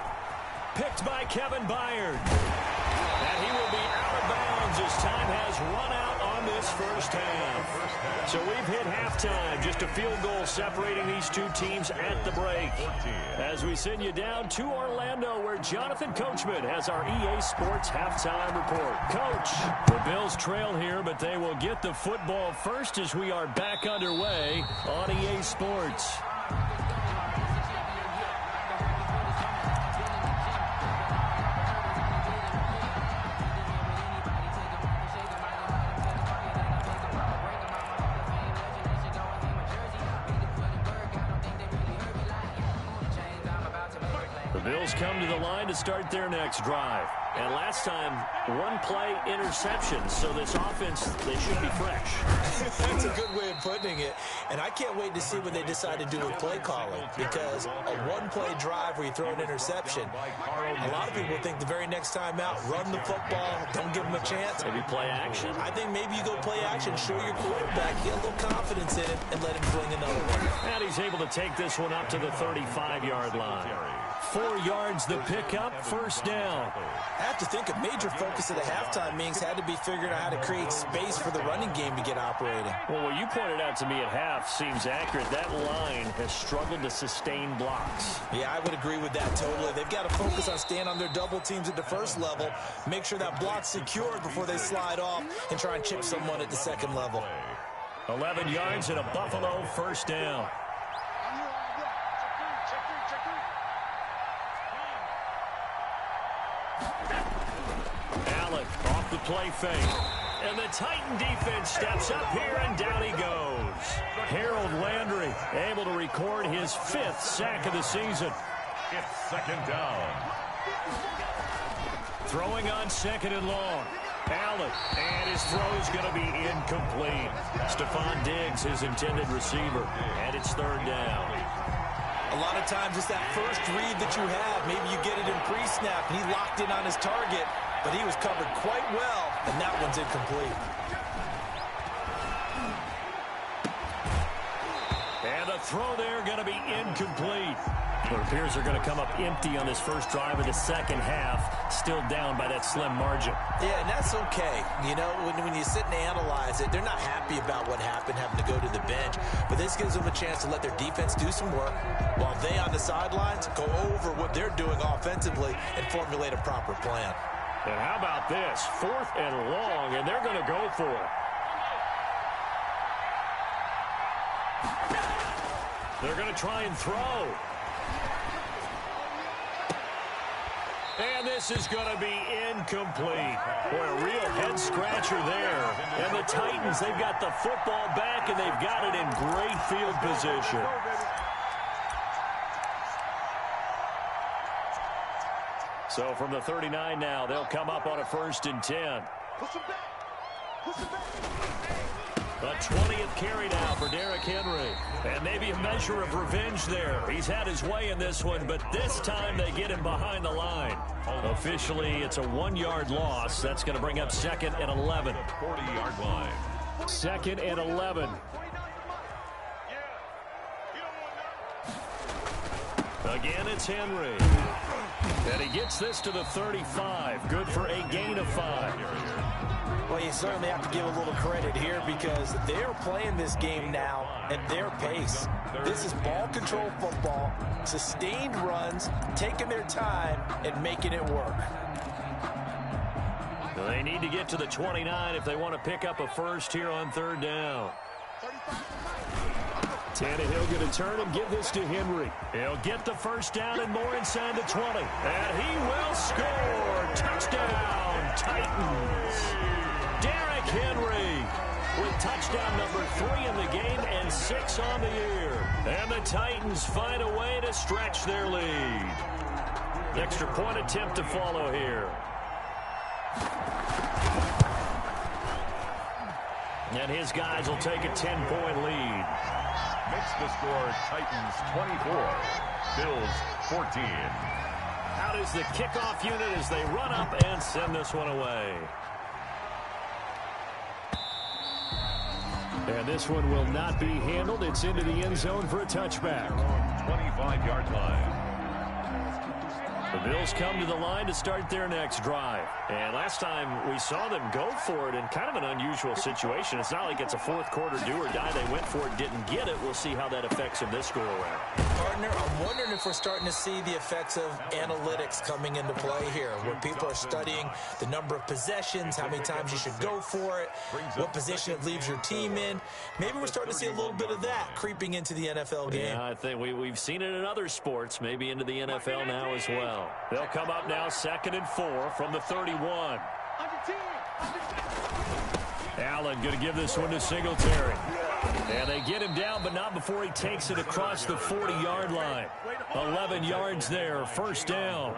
Picked by Kevin Byard. And he will be out of bounds as time has run out on this first half. So we've hit halftime. Just a field goal separating these two teams at the break. As we send you down to Orlando, where Jonathan Coachman has our EA Sports halftime report. Coach, the Bills trail here, but they will get the football first as we are back underway on EA Sports. Bills come to the line to start their next drive. And last time, one-play interception. So this offense, they should be fresh. That's a good way of putting it. And I can't wait to see what they decide to do with play calling. Because a one-play drive where you throw an interception, a lot of people think the very next time out, run the football, don't give them a chance. Maybe play action? I think maybe you go play action, show your quarterback, get a little confidence in it, and let him fling another one. And he's able to take this one up to the 35-yard line. 4 yards the pickup, first down. I have to think a major focus of the halftime meetings had to be figuring out how to create space for the running game to get operating. Well, what you pointed out to me at half seems accurate. That line has struggled to sustain blocks. Yeah, I would agree with that totally. They've got to focus on staying on their double teams at the first level, make sure that block's secured before they slide off, and try and chip someone at the second level. 11 yards and a Buffalo first down. Allen off the play fake. And the Titan defense steps up here, and down he goes. Harold Landry able to record his 5th sack of the season. It's second down. Throwing on second and long. Allen, and his throw is going to be incomplete. Stephon Diggs, his intended receiver, and it's third down. A lot of times it's that first read that you have. Maybe you get it in pre-snap, and he locked in on his target, but he was covered quite well, and that one's incomplete. And the throw there going to be incomplete. It appears they're going to come up empty on this first drive of the second half, still down by that slim margin. Yeah, and that's okay. You know, when you sit and analyze it, they're not happy about what happened, having to go to the bench. But this gives them a chance to let their defense do some work while they on the sidelines go over what they're doing offensively and formulate a proper plan. And how about this? 4th and long, and they're going to go for it. They're going to try and throw. And this is going to be incomplete. Boy, a real head-scratcher there. And the Titans, they've got the football back, and they've got it in great field position. So from the 39 now, they'll come up on a 1st and 10. A 20th carry now for Derrick Henry. And maybe a measure of revenge there. He's had his way in this one, but this time they get him behind the line. Officially, it's a 1-yard loss. That's going to bring up 2nd and 11. 40-yard line. 2nd and 11. Again, it's Henry. And he gets this to the 35. Good for a gain of 5. Well, you certainly have to give a little credit here because they're playing this game now at their pace. This is ball control football, sustained runs, taking their time, and making it work. They need to get to the 29 if they want to pick up a first here on third down. Tannehill going to turn and give this to Henry. He'll get the first down and more inside the 20. And he will score. Touchdown, Titans. Derrick Henry with touchdown number 3 in the game and 6 on the year. And the Titans find a way to stretch their lead. Extra point attempt to follow here. And his guys will take a 10-point lead. Makes the score Titans 24, Bills 14. Out is the kickoff unit as they run up and send this one away. And this one will not be handled. It's into the end zone for a touchback. 25-yard line. The Bills come to the line to start their next drive. And last time we saw them go for it in kind of an unusual situation. It's not like it's a fourth quarter do or die. They went for it, didn't get it. We'll see how that affects them this go-around. Partner, I'm wondering if we're starting to see the effects of analytics coming into play here, where people are studying the number of possessions, how many times you should go for it, what position it leaves your team in. Maybe we're starting to see a little bit of that creeping into the NFL game. Yeah, I think we've seen it in other sports, maybe into the NFL now as well. They'll come up now 2nd and 4 from the 31. Allen going to give this one to Singletary. And they get him down, but not before he takes it across the 40-yard line. 11 yards there, first down.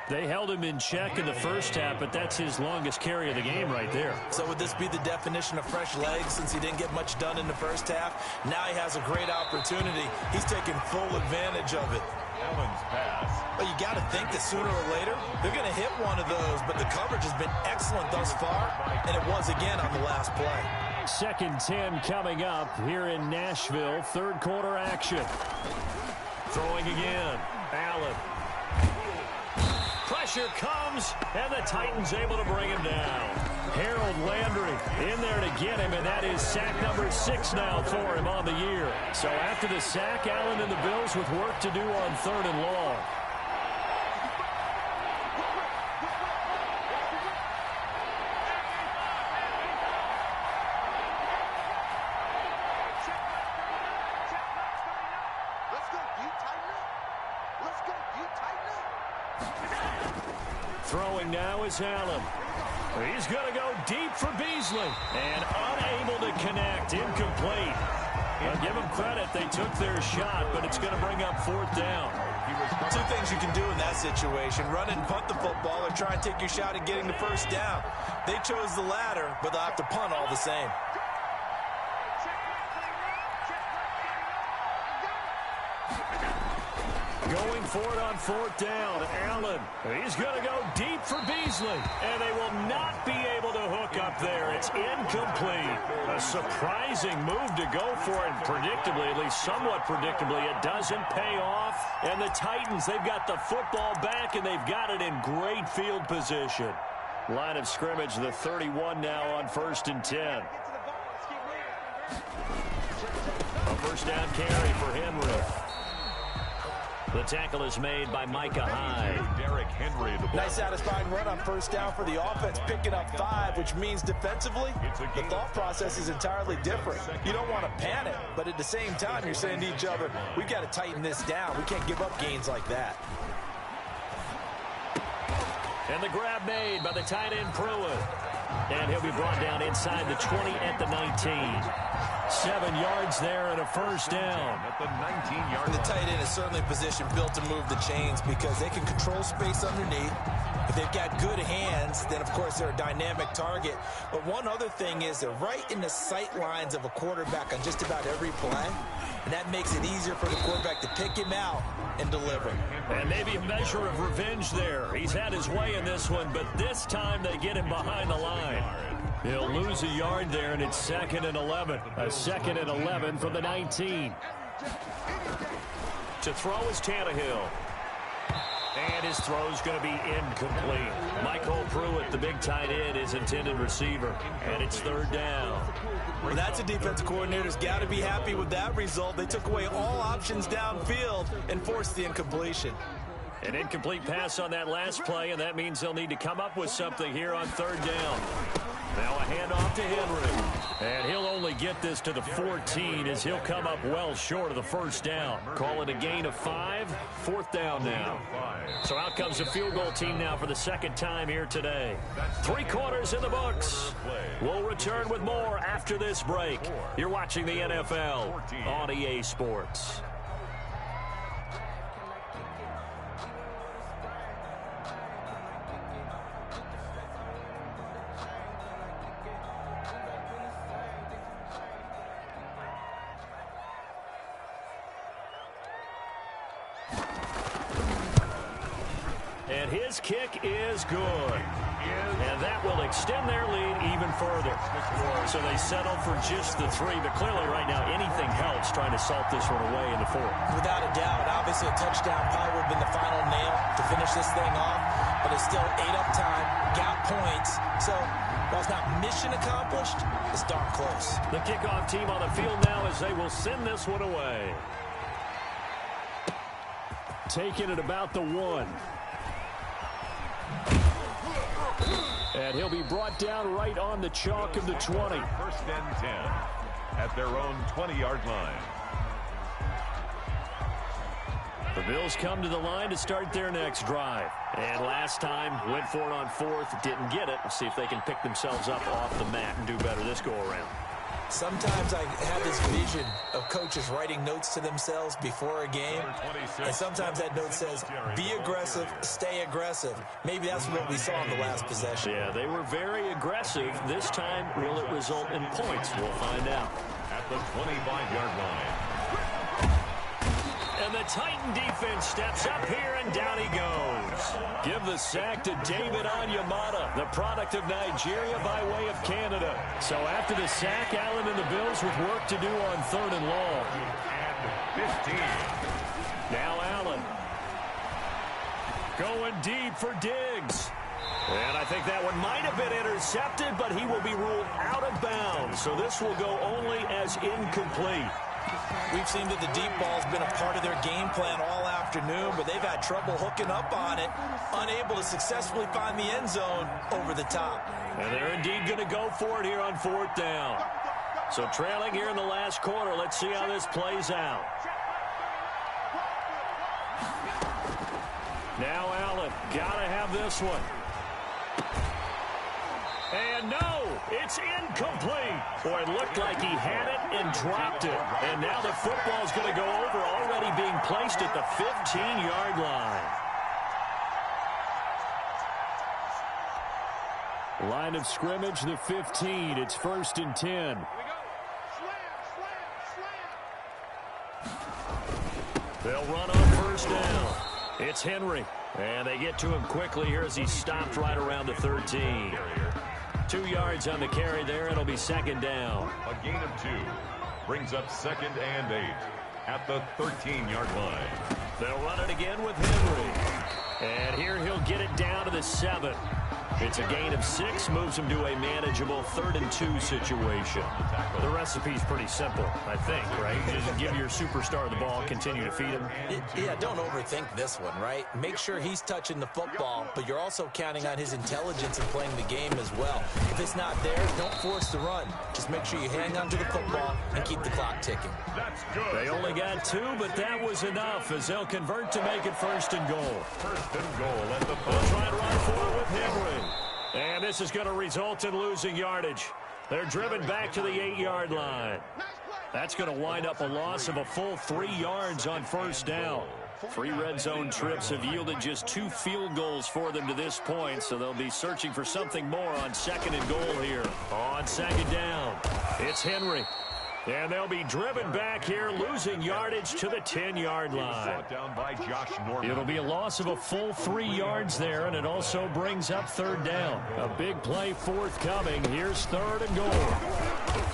They held him in check in the first half, but that's his longest carry of the game right there. So would this be the definition of fresh legs since he didn't get much done in the first half? Now he has a great opportunity. He's taking full advantage of it. Allen's pass. Well, you got to think that sooner or later they're going to hit one of those, but the coverage has been excellent thus far, and it was again on the last play. 2nd 10 coming up here in Nashville. Third quarter action. Throwing again. Allen. Pressure comes, and the Titans able to bring him down. Harold Landry in there to get him, and that is sack number 6 now for him on the year. So after the sack, Allen and the Bills with work to do on 3rd and long. Throwing now is Allen. He's going to go deep for Beasley. And unable to connect. Incomplete. I'll give them credit. They took their shot, but it's going to bring up 4th down. Two things you can do in that situation. Run and punt the football or try and take your shot at getting the first down. They chose the latter, but they'll have to punt all the same. Going for it on 4th down. Allen. He's going to go deep for Beasley. And they will not be able to hook up there. It's incomplete. A surprising move to go for it. Predictably, at least somewhat predictably, it doesn't pay off. And the Titans, they've got the football back, and they've got it in great field position. Line of scrimmage, the 31 now on 1st and 10. A first down carry for Henry. The tackle is made by Micah Hyde. Derrick Henry. Nice satisfying run on first down for the offense, picking up 5, which means defensively, the thought process is entirely different. You don't want to panic, but at the same time, you're saying to each other, we've got to tighten this down. We can't give up gains like that. And the grab made by the tight end Pruitt. And he'll be brought down inside the 20 at the 19. 7 yards there and a first down. At the 19-yard line. The tight end is certainly a position built to move the chains because they can control space underneath. If they've got good hands, then of course they're a dynamic target. But one other thing is they're right in the sight lines of a quarterback on just about every play. And that makes it easier for the quarterback to pick him out and deliver. And maybe a measure of revenge there. He's had his way in this one, but this time they get him behind the line. He'll lose a yard there, and it's 2nd and 11. A 2nd and 11 from the 19. To throw is Tannehill. And his throw's going to be incomplete. Michael Pruitt, the big tight end, is intended receiver. And it's third down. Well, that's a defensive coordinator's got to be happy with that result. They took away all options downfield and forced the incompletion. An incomplete pass on that last play, and that means they'll need to come up with something here on third down. Now a handoff to Henry. And he'll only get this to the 14 as he'll come up well short of the first down. Call it a gain of 5. Fourth down now. So out comes the field goal team now for the second time here today. 3 quarters in the books. We'll return with more after this break. You're watching the NFL on EA Sports. And his kick is good. And that will extend their lead even further. So they settle for just the 3. But clearly right now anything helps trying to salt this one away in the 4th. Without a doubt. Obviously a touchdown probably would have been the final nail to finish this thing off. But it's still 8 up time. Got points. So while it's not mission accomplished, it's darn close. The kickoff team on the field now as they will send this one away. Taking it about the 1. And he'll be brought down right on the chalk of the 20. First and 10 at their own 20-yard line. The Bills come to the line to start their next drive. And last time, went for it on 4th, didn't get it. We'll see if they can pick themselves up off the mat and do better this go-around. Sometimes I have this vision of coaches writing notes to themselves before a game, and sometimes that note says, be aggressive, stay aggressive. Maybe that's what we saw in the last possession. Yeah, they were very aggressive. This time, will it result in points? We'll find out. At the 25-yard line. And the Titan defense steps up here, and down he goes. Give the sack to David Onyemata, the product of Nigeria by way of Canada. So after the sack, Allen and the Bills with work to do on 3rd and long. And 15. Now Allen. Going deep for Diggs. And I think that one might have been intercepted, but he will be ruled out of bounds. So this will go only as incomplete. We've seen that the deep ball's been a part of their game plan all afternoon, but they've had trouble hooking up on it, unable to successfully find the end zone over the top. And they're indeed going to go for it here on 4th down. So trailing here in the last quarter, let's see how this plays out. Now Allen, gotta have this one. And no, it's incomplete. Boy, it looked like he had it and dropped it. And now the football's going to go over, already being placed at the 15-yard line. Line of scrimmage, the 15. It's 1st and 10. They'll run on 1st down. It's Henry. And they get to him quickly here as he's stopped right around the 13. 2 yards on the carry there. It'll be 2nd down. A gain of 2 brings up 2nd and 8 at the 13-yard line. They'll run it again with Henry. And here he'll get it down to the 7. It's a gain of 6, moves him to a manageable 3rd and 2 situation. The recipe's pretty simple, I think, right? Just give your superstar the ball, continue to feed him. Yeah, don't overthink this one, right? Make sure he's touching the football, but you're also counting on his intelligence in playing the game as well. If it's not there, don't force the run. Just make sure you hang on to the football and keep the clock ticking. That's good. They only got 2, but that was enough as they'll convert to make it 1st and goal. 1st and goal at the They'll try and run for it with Henry. And this is going to result in losing yardage. They're driven back to the 8-yard line. That's going to wind up a loss of a full 3 yards on 1st down. 3 red zone trips have yielded just 2 field goals for them to this point, so they'll be searching for something more on 2nd and goal here. On 2nd down, it's Henry. And they'll be driven back here, losing yardage to the 10-yard line. It'll be a loss of a full 3 yards there, and it also brings up 3rd down. A big play forthcoming. Here's 3rd and goal.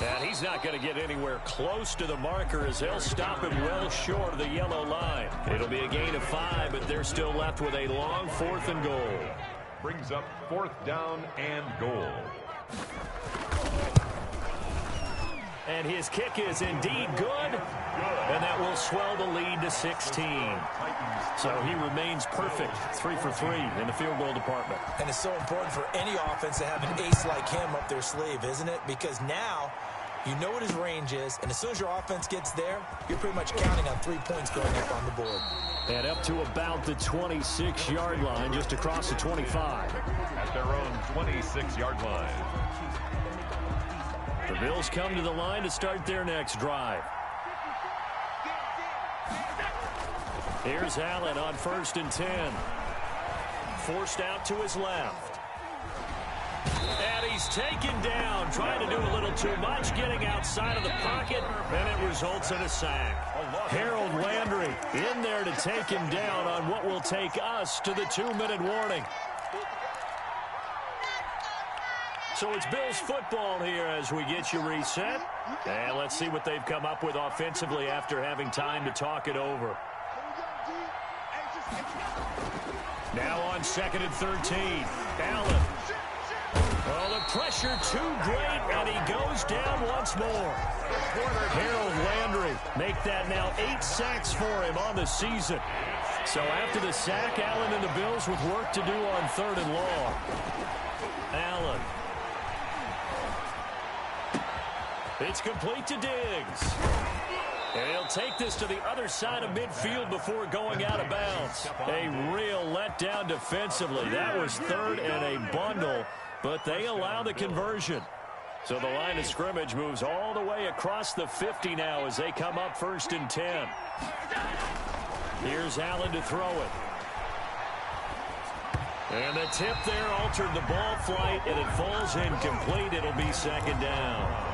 And he's not going to get anywhere close to the marker as they'll stop him well short of the yellow line. It'll be a gain of 5, but they're still left with a long 4th and goal. Brings up 4th down and goal. And his kick is indeed good, and that will swell the lead to 16. So he remains perfect, 3 for 3 in the field goal department. And it's so important for any offense to have an ace like him up their sleeve, isn't it? Because now you know what his range is, and as soon as your offense gets there, you're pretty much counting on 3 points going up on the board. And up to about the 26-yard line, just across the 25. At their own 26-yard line. The Bills come to the line to start their next drive. Here's Allen on 1st and 10. Forced out to his left. And he's taken down, trying to do a little too much, getting outside of the pocket, and it results in a sack. Harold Landry in there to take him down on what will take us to the 2-minute warning. So it's Bills football here as we get you reset. And let's see what they've come up with offensively after having time to talk it over. Now on 2nd and 13. Allen. Oh, the pressure too great, and he goes down once more. Harold Landry make that now 8 sacks for him on the season. So after the sack, Allen and the Bills with work to do on 3rd and long. Allen. It's complete to Diggs. And he'll take this to the other side of midfield before going out of bounds. A real letdown defensively. That was 3rd and a bundle, but they allow the conversion. So the line of scrimmage moves all the way across the 50 now as they come up 1st and 10. Here's Allen to throw it. And the tip there altered the ball flight, and it falls incomplete. It'll be 2nd down.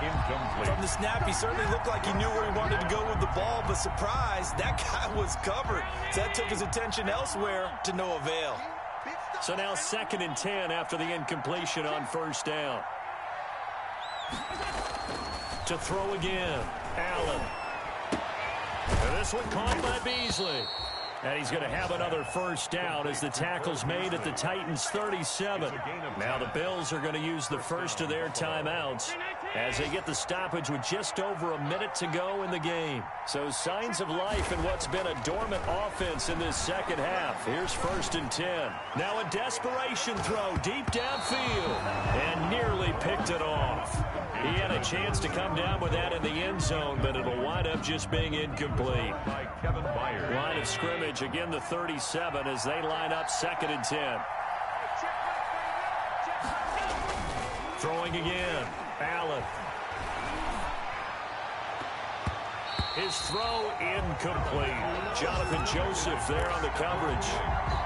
Incomplete. From the snap, he certainly looked like he knew where he wanted to go with the ball, but surprise, that guy was covered. So that took his attention elsewhere to no avail. So now 2nd and 10 after the incompletion on 1st down. To throw again, Allen. And this one caught by Beasley. And he's going to have another 1st down as the tackle's made at the Titans' 37. Now the Bills are going to use the first of their timeouts as they get the stoppage with just over a minute to go in the game. So signs of life in what's been a dormant offense in this second half. Here's 1st and 10. Now a desperation throw deep downfield and nearly picked it off. He had a chance to come down with that in the end zone, but it'll wind up just being incomplete. Line of scrimmage, again the 37 as they line up 2nd and 10. Throwing again, Allen. His throw incomplete. Jonathan Joseph there on the coverage.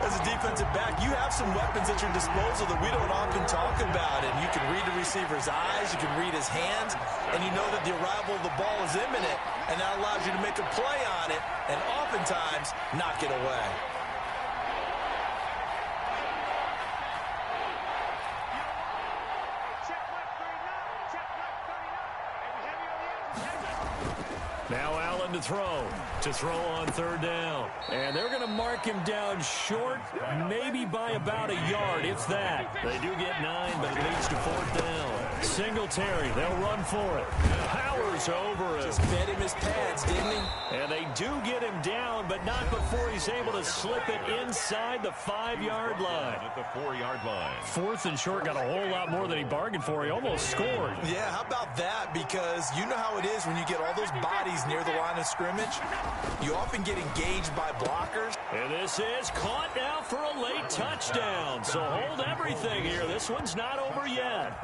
As a defensive back, you have some weapons at your disposal that we don't often talk about. And you can read the receiver's eyes, you can read his hands, and you know that the arrival of the ball is imminent, and that allows you to make a play on it and oftentimes knock it away. Now Allen to throw on 3rd down. And they're going to mark him down short, maybe by about a yard, if that. They do get 9, but it leads to 4th down. Singletary, they'll run for it. Powers over it. Just fed him his pads, didn't he? And they do get him down, but not before he's able to slip it inside the 5-yard line. At the 4-yard line. 4th and short, got a whole lot more than he bargained for. He almost scored. Yeah, how about that? Because you know how it is when you get all those bodies near the line of scrimmage. You often get engaged by blockers. And this is caught now for a late touchdown. So hold everything here. This one's not over yet.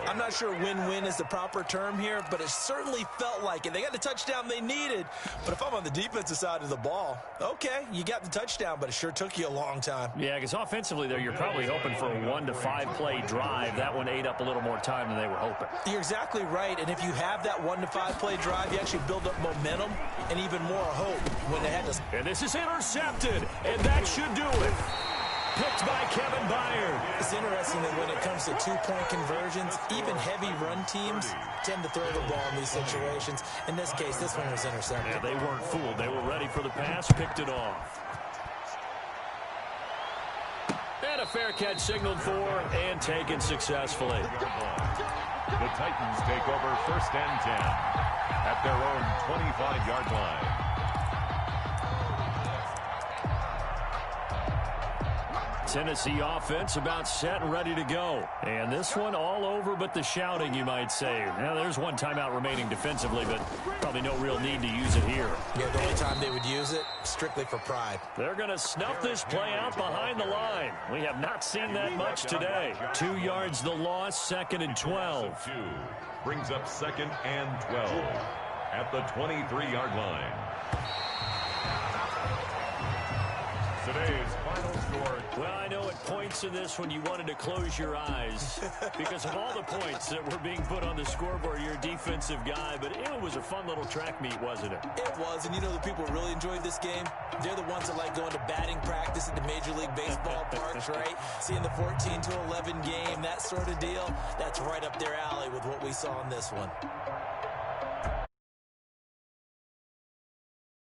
I'm not sure win-win is the proper term here, but it certainly felt like it. They got the touchdown they needed. But if I'm on the defensive side of the ball, okay, you got the touchdown, but it sure took you a long time. Yeah, because offensively there, you're probably hoping for a 1 to 5 play drive. That one ate up a little more time than they were hoping. You're exactly right. And if you have that 1 to 5 play drive, you actually build up momentum and even more hope when they had to. And this is intercepted, and that should do it. picked by Kevin Byard. It's interesting that when it comes to two-point conversions, even heavy run teams tend to throw the ball in these situations. In this case, this one was intercepted. Yeah, they weren't fooled. They were ready for the pass, picked it off. And a fair catch signaled for and taken successfully. The Titans take over 1st and 10 at their own 25-yard line. Tennessee offense about set and ready to go. And this one all over but the shouting, you might say. Now, there's one timeout remaining defensively, but probably no real need to use it here. Yeah, the only time they would use it, strictly for pride. They're going to snuff this play out behind the line. We have not seen that much today. 2 yards the loss, 2nd and 12. Brings up 2nd and 12 at the 23-yard line. Today's final score. Well, I know at points in this when you wanted to close your eyes because of all the points that were being put on the scoreboard. You're a defensive guy, but it was a fun little track meet, wasn't it? It was, and you know the people who really enjoyed this game? They're the ones that like going to batting practice at the Major League Baseball parks, right? Seeing the 14-11 game, that sort of deal. That's right up their alley with what we saw in this one.